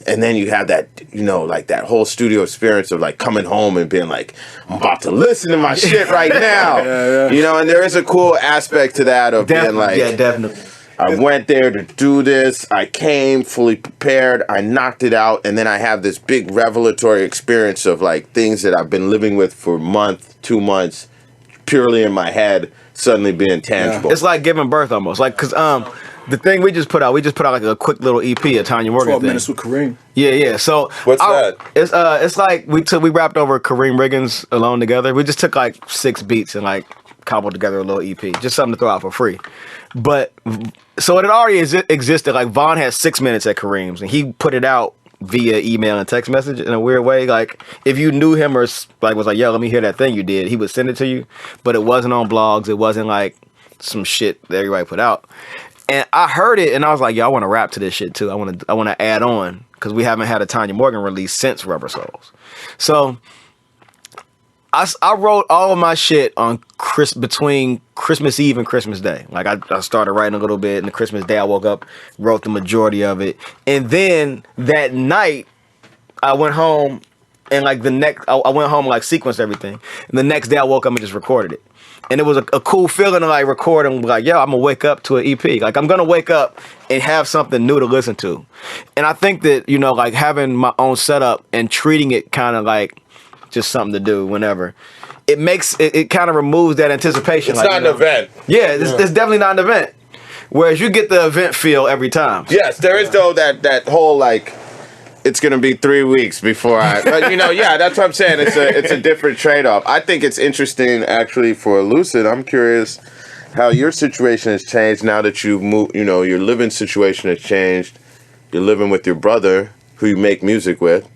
And then you have that, like that whole studio experience of like coming home and being like, I'm about to listen to my shit right now. And there is a cool aspect to that of being like, yeah, definitely. I went there to do this. I came fully prepared. I knocked it out. And then I have this big revelatory experience of like things that I've been living with for a month, 2 months, purely in my head, suddenly being tangible. It's like giving birth almost. Like, because the thing we just put out like a quick little EP at Tanya Morgan 12 minutes with Kareem. Yeah. So what's that? It's like we rapped over Kareem Riggins Alone Together. We just took like 6 beats and like cobbled together a little EP, just something to throw out for free. But so it had already existed. Like Vaughn had 6 minutes at Kareem's, and he put it out via email and text message in a weird way. Like if you knew him or like was like, yo, let me hear that thing you did, he would send it to you, but it wasn't on blogs. It wasn't like some shit that everybody put out. And I heard it and I was like, yo, I want to rap to this shit too. I want to add on because we haven't had a Tanya Morgan release since Rubber Souls. So I wrote all of my shit on between Christmas Eve and Christmas Day. Like I started writing a little bit, and the Christmas Day I woke up, wrote the majority of it, and then that night I went home and like I went home and like sequenced everything, and the next day I woke up and just recorded it, and it was a cool feeling to like record and be like, yo, I'm gonna wake up to an EP. Like I'm gonna wake up and have something new to listen to, and I think that like having my own setup and treating it kind of like just something to do whenever. It makes it kind of removes that anticipation. It's not an event. Yeah, it's definitely not an event. Whereas you get the event feel every time. Yes, there is though that whole like it's gonna be 3 weeks before but yeah, that's what I'm saying. It's a different trade-off. I think it's interesting actually for Elucid. I'm curious how your situation has changed now that you've moved, your living situation has changed. You're living with your brother who you make music with.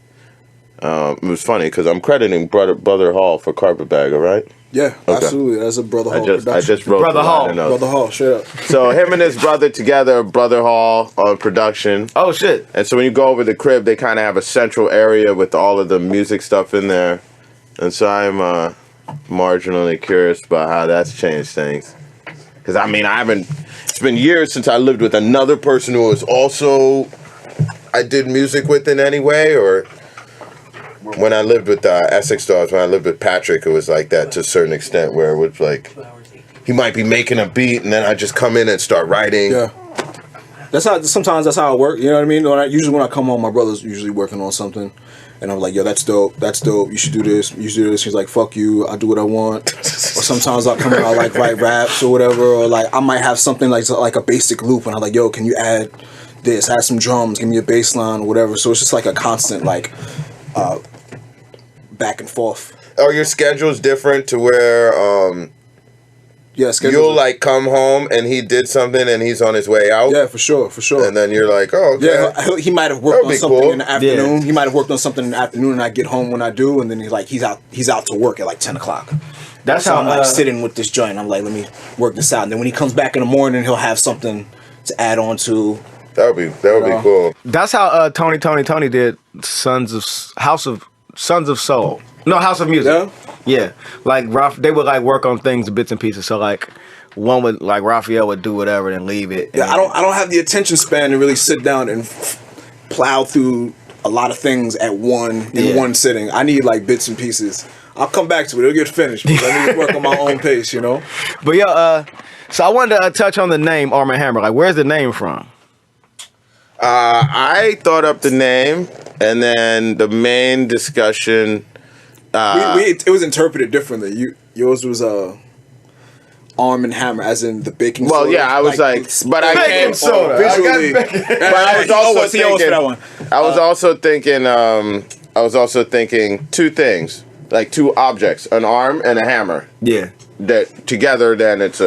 It was funny because I'm crediting Brother Hall for Carpetbagger, right? Yeah, okay. Absolutely. That's a Brother Hall production. I just wrote Brother Hall. Brother Hall, straight up. So him and his brother together, Brother Hall on production. Oh, shit. And so when you go over the crib, they kind of have a central area with all of the music stuff in there. And so I'm marginally curious about how that's changed things. Because, it's been years since I lived with another person who was also, I did music with in any way, or... When I lived with Essex Dogs, when I lived with Patrick, it was like that to a certain extent where it was like, he might be making a beat and then I just come in and start writing. Yeah. Sometimes that's how it works, you know what I mean? Usually when I come home, my brother's usually working on something. And I'm like, yo, that's dope, you should do this, He's like, fuck you, I'll do what I want. Or sometimes I'll come in, I'll like write raps or whatever, or like I might have something like a basic loop and I'm like, yo, can you add this, add some drums, give me a bass line or whatever. So it's just like a constant like back and forth. Are your schedules different to where you'll like come home and he did something and he's on his way out? Yeah, for sure. And then you're like, oh, okay. Yeah, he might have worked on something in the afternoon. Yeah. He might have worked on something in the afternoon and I get home when I do, and then he's out to work at like 10 o'clock. That's so how I'm like sitting with this joint. I'm like, let me work this out. And then when he comes back in the morning, he'll have something to add on to. That would be cool. That's how Tony did Sons of Soul. No, House of Music. Yeah. Like they would like work on things, bits and pieces. So like one would like Raphael would do whatever and leave it. Yeah, I don't have the attention span to really sit down and plow through a lot of things in one sitting. I need like bits and pieces. I'll come back to it. It'll get finished. But let me work on my own pace, But yeah, so I wanted to touch on the name Armand Hammer. Like, where's the name from? I thought up the name, and then the main discussion. It was interpreted differently. Yours was Arm and Hammer, as in the baking soda. Well, yeah, I was like but I baking soda visually. But I was also thinking. I was also thinking two things, like two objects, an arm and a hammer. Yeah. That together, then it's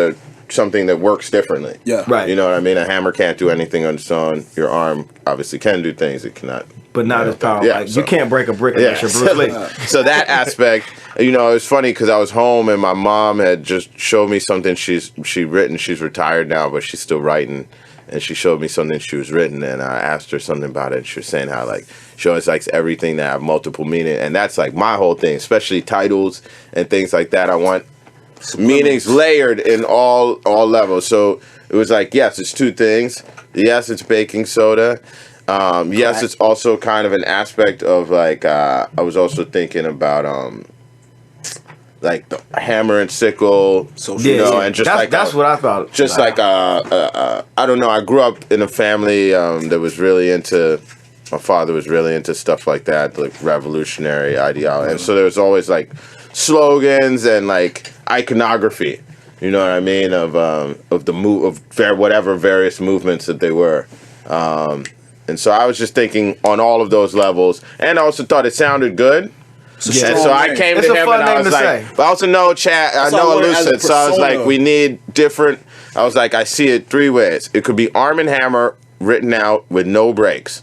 something that works differently. Yeah. Right. You know what I mean? A hammer can't do anything on its own. Your arm obviously can do things it cannot. But not as powerful. Yeah, like, you can't break a brick unless you're Bruce Lee. So that aspect, it was funny because I was home and my mom had just showed me something she'd written. She's retired now, but she's still writing. And she showed me something she was written, and I asked her something about it. And she was saying how like she always likes everything that have multiple meaning, and that's like my whole thing, especially titles and things like that. I want meanings layered in all levels. So it was like, yes, it's two things. Yes, it's baking soda. Yes, it's also kind of an aspect of like I was also thinking about like the hammer and sickle, and just that's what I thought. Just like I don't know. I grew up in a family that was really into. My father was really into stuff like that, like revolutionary ideology, and so there was always like slogans and like iconography. You know what I mean of whatever various movements that they were. And so I was just thinking on all of those levels, and I also thought it sounded good. And so I came to him and I was like, but I also know I know Elucid, so I was like, we need different. I was like, I see it three ways. It could be Arm and Hammer written out with no breaks.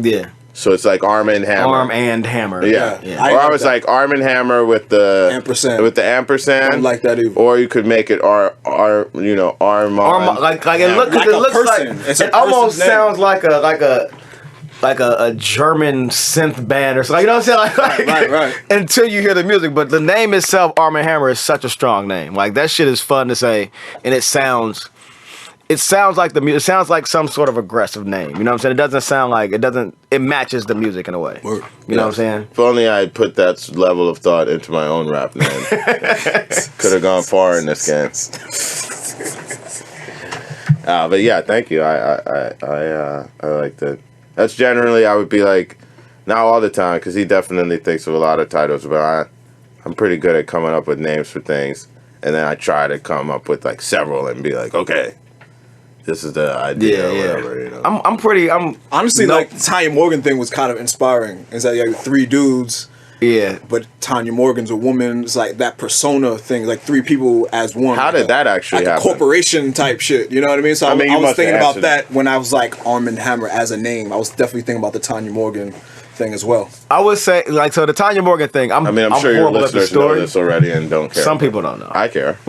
Yeah. So it's like Arm and Hammer. Arm and Hammer. Yeah. Yeah. Or I was like Arm and Hammer with the ampersand. With the ampersand. I don't like that either. Or you could make it Armand. Like it looks like it almost sounds like a German synth band or something. You know what I'm saying? Right. Until you hear the music, but the name itself, Arm and Hammer, is such a strong name. Like that shit is fun to say, and it sounds like the music. It sounds like some sort of aggressive name. You know what I'm saying? It doesn't sound like it doesn't. It matches the music in a way. You know what I'm saying? If only I had put that level of thought into my own rap name, could have gone far in this game. But yeah, thank you. I like that. That's generally I would be like, not all the time, because he definitely thinks of a lot of titles, but I'm pretty good at coming up with names for things, and then I try to come up with like several and be like, okay. This is the idea or whatever, you know. I'm honestly like the Tanya Morgan thing was kind of inspiring. It's like you have 3 dudes. Yeah. But Tanya Morgan's a woman. It's like that persona thing, like 3 people as one. How did that actually happen? A corporation type shit. You know what I mean? So I was thinking about that when I was like Arm and Hammer as a name. I was definitely thinking about the Tanya Morgan thing as well. I would say so the Tanya Morgan thing. I'm sure your listeners know this already and don't care. Some people don't know. I care.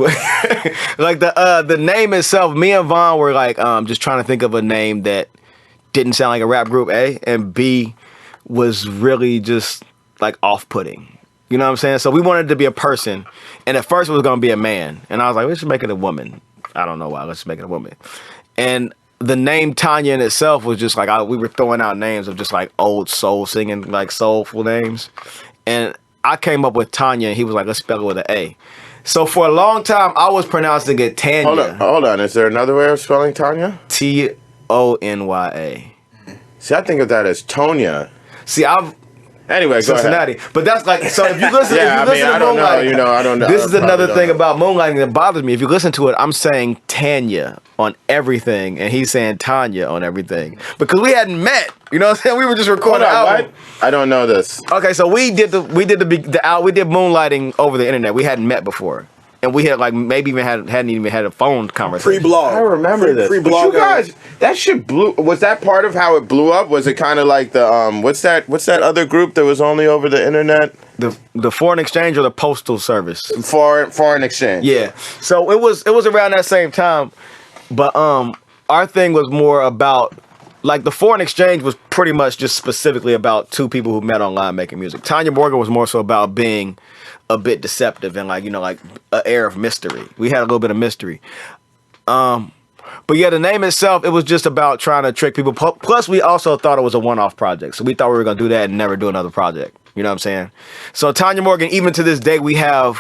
Like the name itself. Me and Vaughn were like just trying to think of a name that didn't sound like a rap group. A and B was really just like off-putting. You know what I'm saying? So we wanted it to be a person, and at first it was going to be a man, and I was like, let's just make it a woman. I don't know why. Let's just make it a woman. And the name Tanya in itself was just like we were throwing out names of just like old soul singing, like soulful names. And I came up with Tanya, and he was like, let's spell it with an A. So for a long time, I was pronouncing it Tanya. Hold on. Is there another way of spelling Tanya? Tonya. See, I think of that as Tonya. See, Anyway, Cincinnati. go ahead. But that's like, so if you listen, I don't know. I don't know. This is another thing about Moonlighting that bothers me. If you listen to it, I'm saying Tanya on everything, and he's saying Tanya on everything. Because we hadn't met. You know what I'm saying? We were just recording an album. What? I don't know this. Okay, so we did Moonlighting over the internet. We hadn't met before. And we had like maybe even hadn't even had a phone conversation. Pre-blog. I remember this. Pre-blog. You guys, that shit blew. Was that part of how it blew up? Was it kind of like the what's that other group that was only over the internet? The foreign exchange or the postal service? Foreign exchange. Yeah. So it was around that same time, but our thing was more about like the foreign exchange was pretty much just specifically about 2 people who met online making music. Tanya Morgan was more so about being a bit deceptive and like an air of mystery. We had a little bit of mystery. But yeah, the name itself, it was just about trying to trick people. Plus, we also thought it was a one-off project. So we thought we were going to do that and never do another project. You know what I'm saying? So Tanya Morgan, even to this day, we have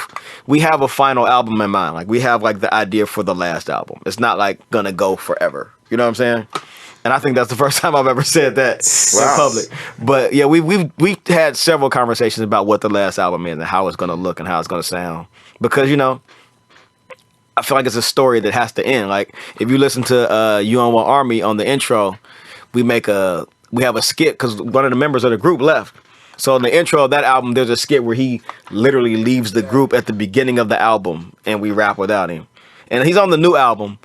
a final album in mind. Like we have like the idea for the last album. It's not like going to go forever. You know what I'm saying? And I think that's the first time I've ever said that in public. But yeah, we've had several conversations about what the last album is and how it's going to look and how it's going to sound. Because, you know, I feel like it's a story that has to end. Like if you listen to UN Army on the intro, we have a skit because one of the members of the group left. So in the intro of that album, there's a skit where he literally leaves the group at the beginning of the album and we rap without him. And he's on the new album.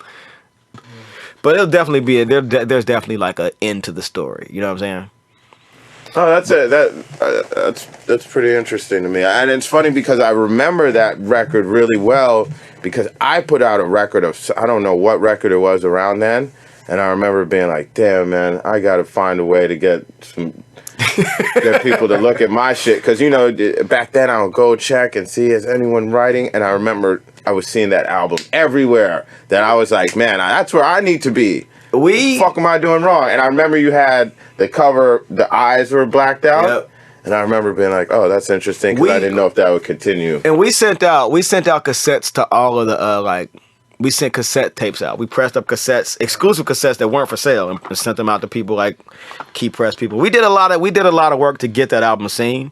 But it'll definitely be there's definitely like an end to the story. You know what I'm saying? Oh, that's it. That's pretty interesting to me. And it's funny because I remember that record really well because I put out a record of I don't know what record it was around then, and I remember being like, "Damn, man, I got to find a way to get people to look at my shit." Because you know, back then I would go check and see is anyone writing, and I remember I was seeing that album everywhere. That I was like, man, that's where I need to be. What the fuck am I doing wrong? And I remember you had the cover, the eyes were blacked out. Yep. And I remember being like, oh, that's interesting because I didn't know if that would continue. And we sent out cassettes to all of the we sent cassette tapes out. We pressed up cassettes, exclusive cassettes that weren't for sale, and sent them out to people like key press people. We did a lot of work to get that album seen.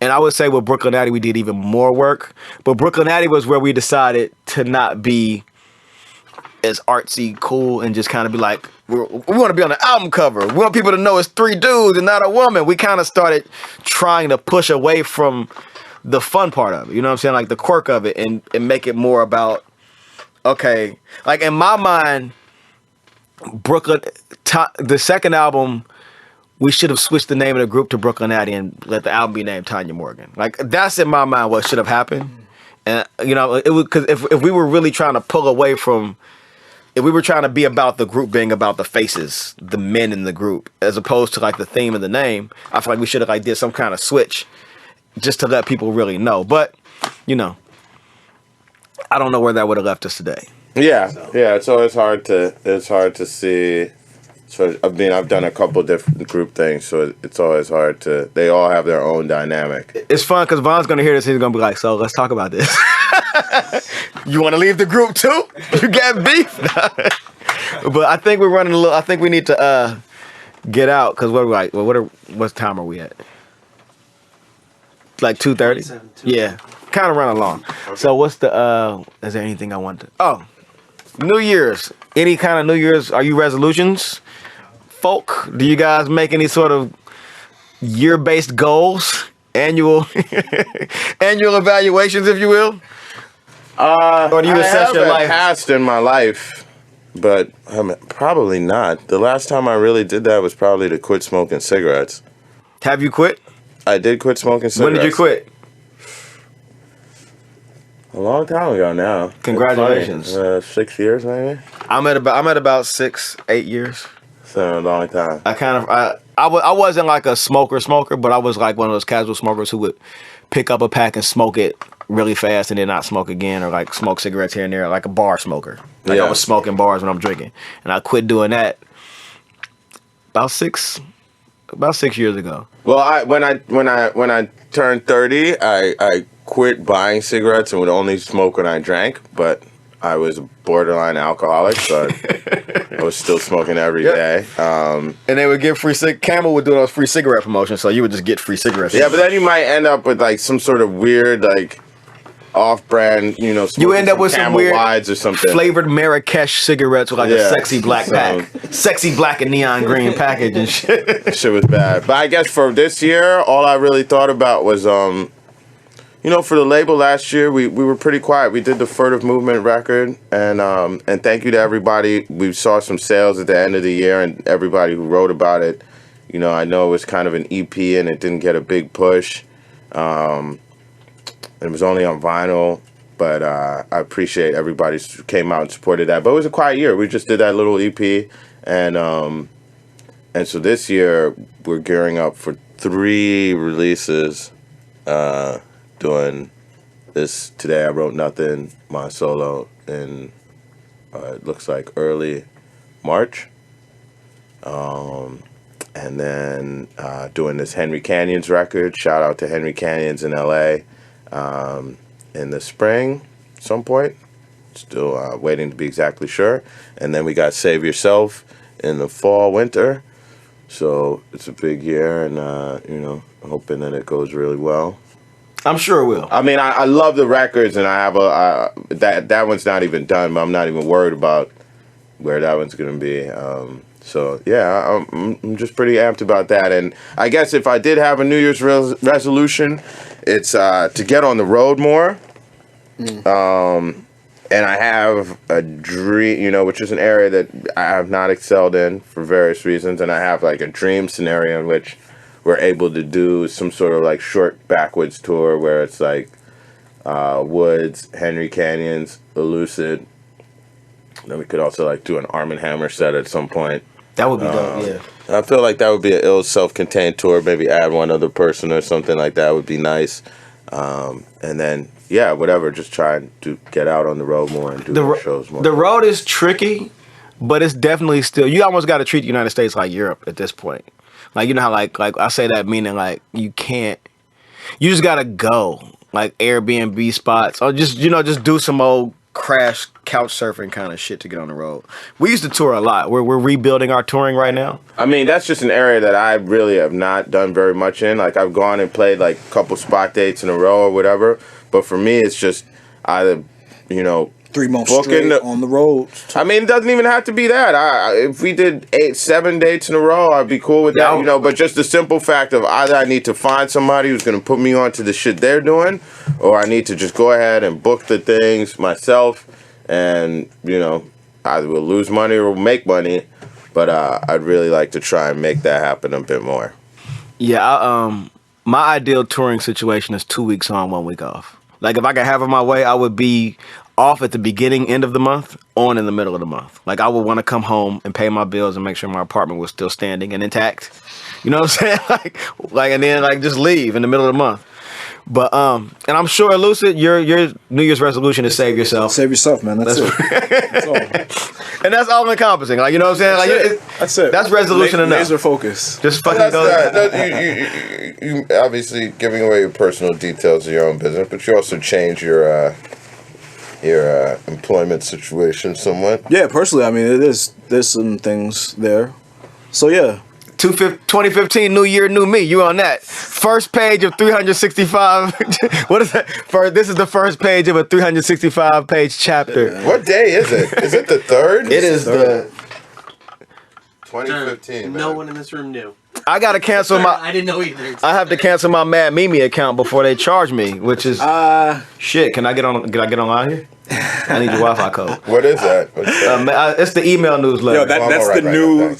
And I would say with Brooklyn Addy, we did even more work. But Brooklyn Addy was where we decided to not be as artsy, cool, and just kind of be like, we want to be on the album cover. We want people to know it's 3 dudes and not a woman. We kind of started trying to push away from the fun part of it. You know what I'm saying? Like the quirk of it and make it more about, okay, like in my mind, the second album we should have switched the name of the group to Brooklyn Addy and let the album be named Tanya Morgan. Like, that's in my mind what should have happened. And, you know, it would, because if we were really trying to pull away from, if we were trying to be about the group being about the faces, the men in the group, as opposed to like the theme of the name, I feel like we should have like did some kind of switch just to let people really know. But, you know, I don't know where that would have left us today. Yeah, yeah. It's always hard to see. So I mean, I've done a couple different group things, so it's always hard to. They all have their own dynamic. It's fun because Von's gonna hear this. He's gonna be like, "So let's talk about this. You want to leave the group too? You got beef." But I think we're running a little. I think we need to get out because what are we like? Well, what time are we at? Like 2:30. Yeah, kind of run along. Okay. So what's the? Is there anything I want to? Oh, New Year's. Any kind of New Year's? Are you resolutions? Folk, do you guys make any sort of year-based goals, annual evaluations, if you will? Or do you assess your life? Past in my life, but probably not. The last time I really did that was probably to quit smoking cigarettes. Have you quit? I did quit smoking cigarettes. When did you quit? A long time ago now. Congratulations. 6 years maybe. I'm at about 6-8 years. So a long time. I wasn't like a smoker, but I was like one of those casual smokers who would pick up a pack and smoke it really fast and then not smoke again, or like smoke cigarettes here and there, like a bar smoker. Like I was smoking bars when I'm drinking, and I quit doing that about 6 years ago. Well, when I turned 30, I quit buying cigarettes and would only smoke when I drank, but I was a borderline alcoholic, so I was still smoking every day. And they would give Camel would do those free cigarette promotions, so you would just get free cigarettes. Yeah, but then you might end up with like some sort of weird like off-brand, you know, you end up with some weird Wides or something. Flavored Marrakesh cigarettes with like a sexy black sexy black and neon green package and shit. Shit was bad. But I guess for this year, all I really thought about was you know, for the label last year, we were pretty quiet. We did the Furtive Movement record, and thank you to everybody. We saw some sales at the end of the year, and everybody who wrote about it. You know, I know it was kind of an EP, and it didn't get a big push. It was only on vinyl, but I appreciate everybody who came out and supported that. But it was a quiet year. We just did that little EP, and so this year we're gearing up for 3 releases. Doing this today. I wrote Nothing, my solo, in it looks like early March, and then doing this Henry Canyons record. Shout out to Henry Canyons in LA in the spring, some point. Still waiting to be exactly sure. And then we got Save Yourself in the fall, winter. So it's a big year, and you know, hoping that it goes really well. I'm sure it will. I mean, I love the records, and I have that one's not even done, but I'm not even worried about where that one's gonna be. So yeah, I'm just pretty amped about that. And I guess if I did have a New Year's resolution, it's to get on the road more. And I have a dream, you know, which is an area that I have not excelled in for various reasons, and I have like a dream scenario in which we're able to do some sort of like short backwoods tour where it's like Woods, Henry Canyons, Elucid. Then we could also like do an Arm & Hammer set at some point. That would be dope, yeah. I feel like that would be an ill self-contained tour. Maybe add one other person or something like that would be nice. And then, yeah, whatever, just try to get out on the road more and do more shows more. The road is tricky, but it's definitely still, you almost got to treat the United States like Europe at this point. Like, you know how, like I say that meaning, like, you just got to go. Like, Airbnb spots. Or just, you know, just do some old crash couch surfing kind of shit to get on the road. We used to tour a lot. We're rebuilding our touring right now. I mean, that's just an area that I really have not done very much in. Like, I've gone and played, like, a couple spot dates in a row or whatever. But for me, it's just either, you know, 3 months straight on the road. I mean, it doesn't even have to be that. If we did 7 dates in a row, I'd be cool with that, you know. But just the simple fact of either I need to find somebody who's going to put me onto the shit they're doing, or I need to just go ahead and book the things myself, and, you know, either we'll lose money or we'll make money. But I'd really like to try and make that happen a bit more. Yeah, my ideal touring situation is 2 weeks on, 1 week off. Like, if I could have it my way, I would be off at the beginning, end of the month, on in the middle of the month. Like, I would want to come home and pay my bills and make sure my apartment was still standing and intact. You know what I'm saying? like, and then like just leave in the middle of the month. But and I'm sure, Elucid, your New Year's resolution is save yourself. Save yourself, man. That's it. That's all. And that's all encompassing. Like, you know what I'm saying? Like, that's it. That's resolution enough. Laser focus. Just fucking go. You obviously giving away your personal details of your own business, but you also change your employment situation somewhat. Yeah, personally, I mean, there's some things there. So yeah. 2015, new year, new me. You on that. First page of 365. What is that? This is the first page of a 365-page chapter. What day is it? Is it the 3rd? It is the 2015. No one in this room knew. I gotta cancel my. I didn't know either. I have to cancel my Mad Mimi account before they charge me, which is shit. Can I get online here? I need your Wi-Fi code. What is that? It's the email newsletter. Yo, that's the new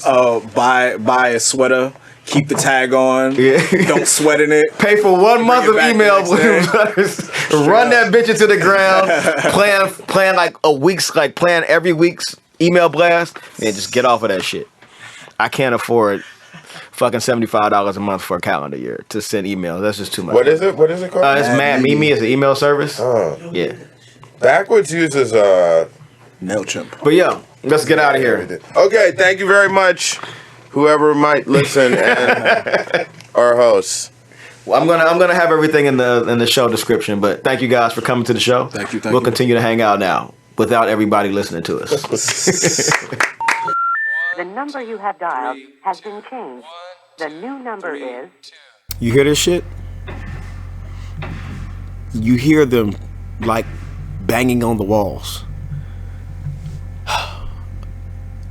buy a sweater, keep the tag on, don't sweat in it. Pay for 1 month of email newsletters. Run that bitch into the ground. Plan like a week's, like plan every week's email blast, and just get off of that shit. I can't afford fucking $75 a month for a calendar year to send emails. That's just too much. What is it? What is it called? It's Mad Mimi. It's an email service. Oh. Yeah. Backwards uses MailChimp. But yo, let's get out of here. Okay, thank you very much, whoever might listen and our hosts. Well, I'm gonna have everything in the show description. But thank you guys for coming to the show. Thank you. We'll continue to hang out now without everybody listening to us. The number you have dialed has been changed. The new number is... You hear this shit? You hear them like banging on the walls.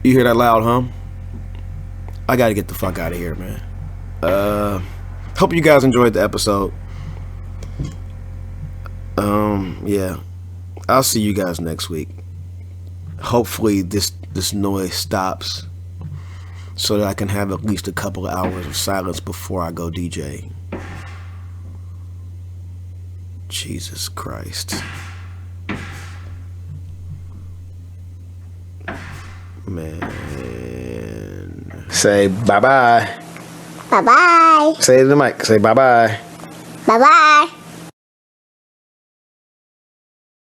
You hear that loud hum? I gotta get the fuck out of here, man. Hope you guys enjoyed the episode. Yeah. I'll see you guys next week. Hopefully this noise stops so that I can have at least a couple of hours of silence before I go DJ. Jesus Christ. Man. Say bye-bye. Bye-bye. Say it to the mic. Say bye-bye. Bye-bye.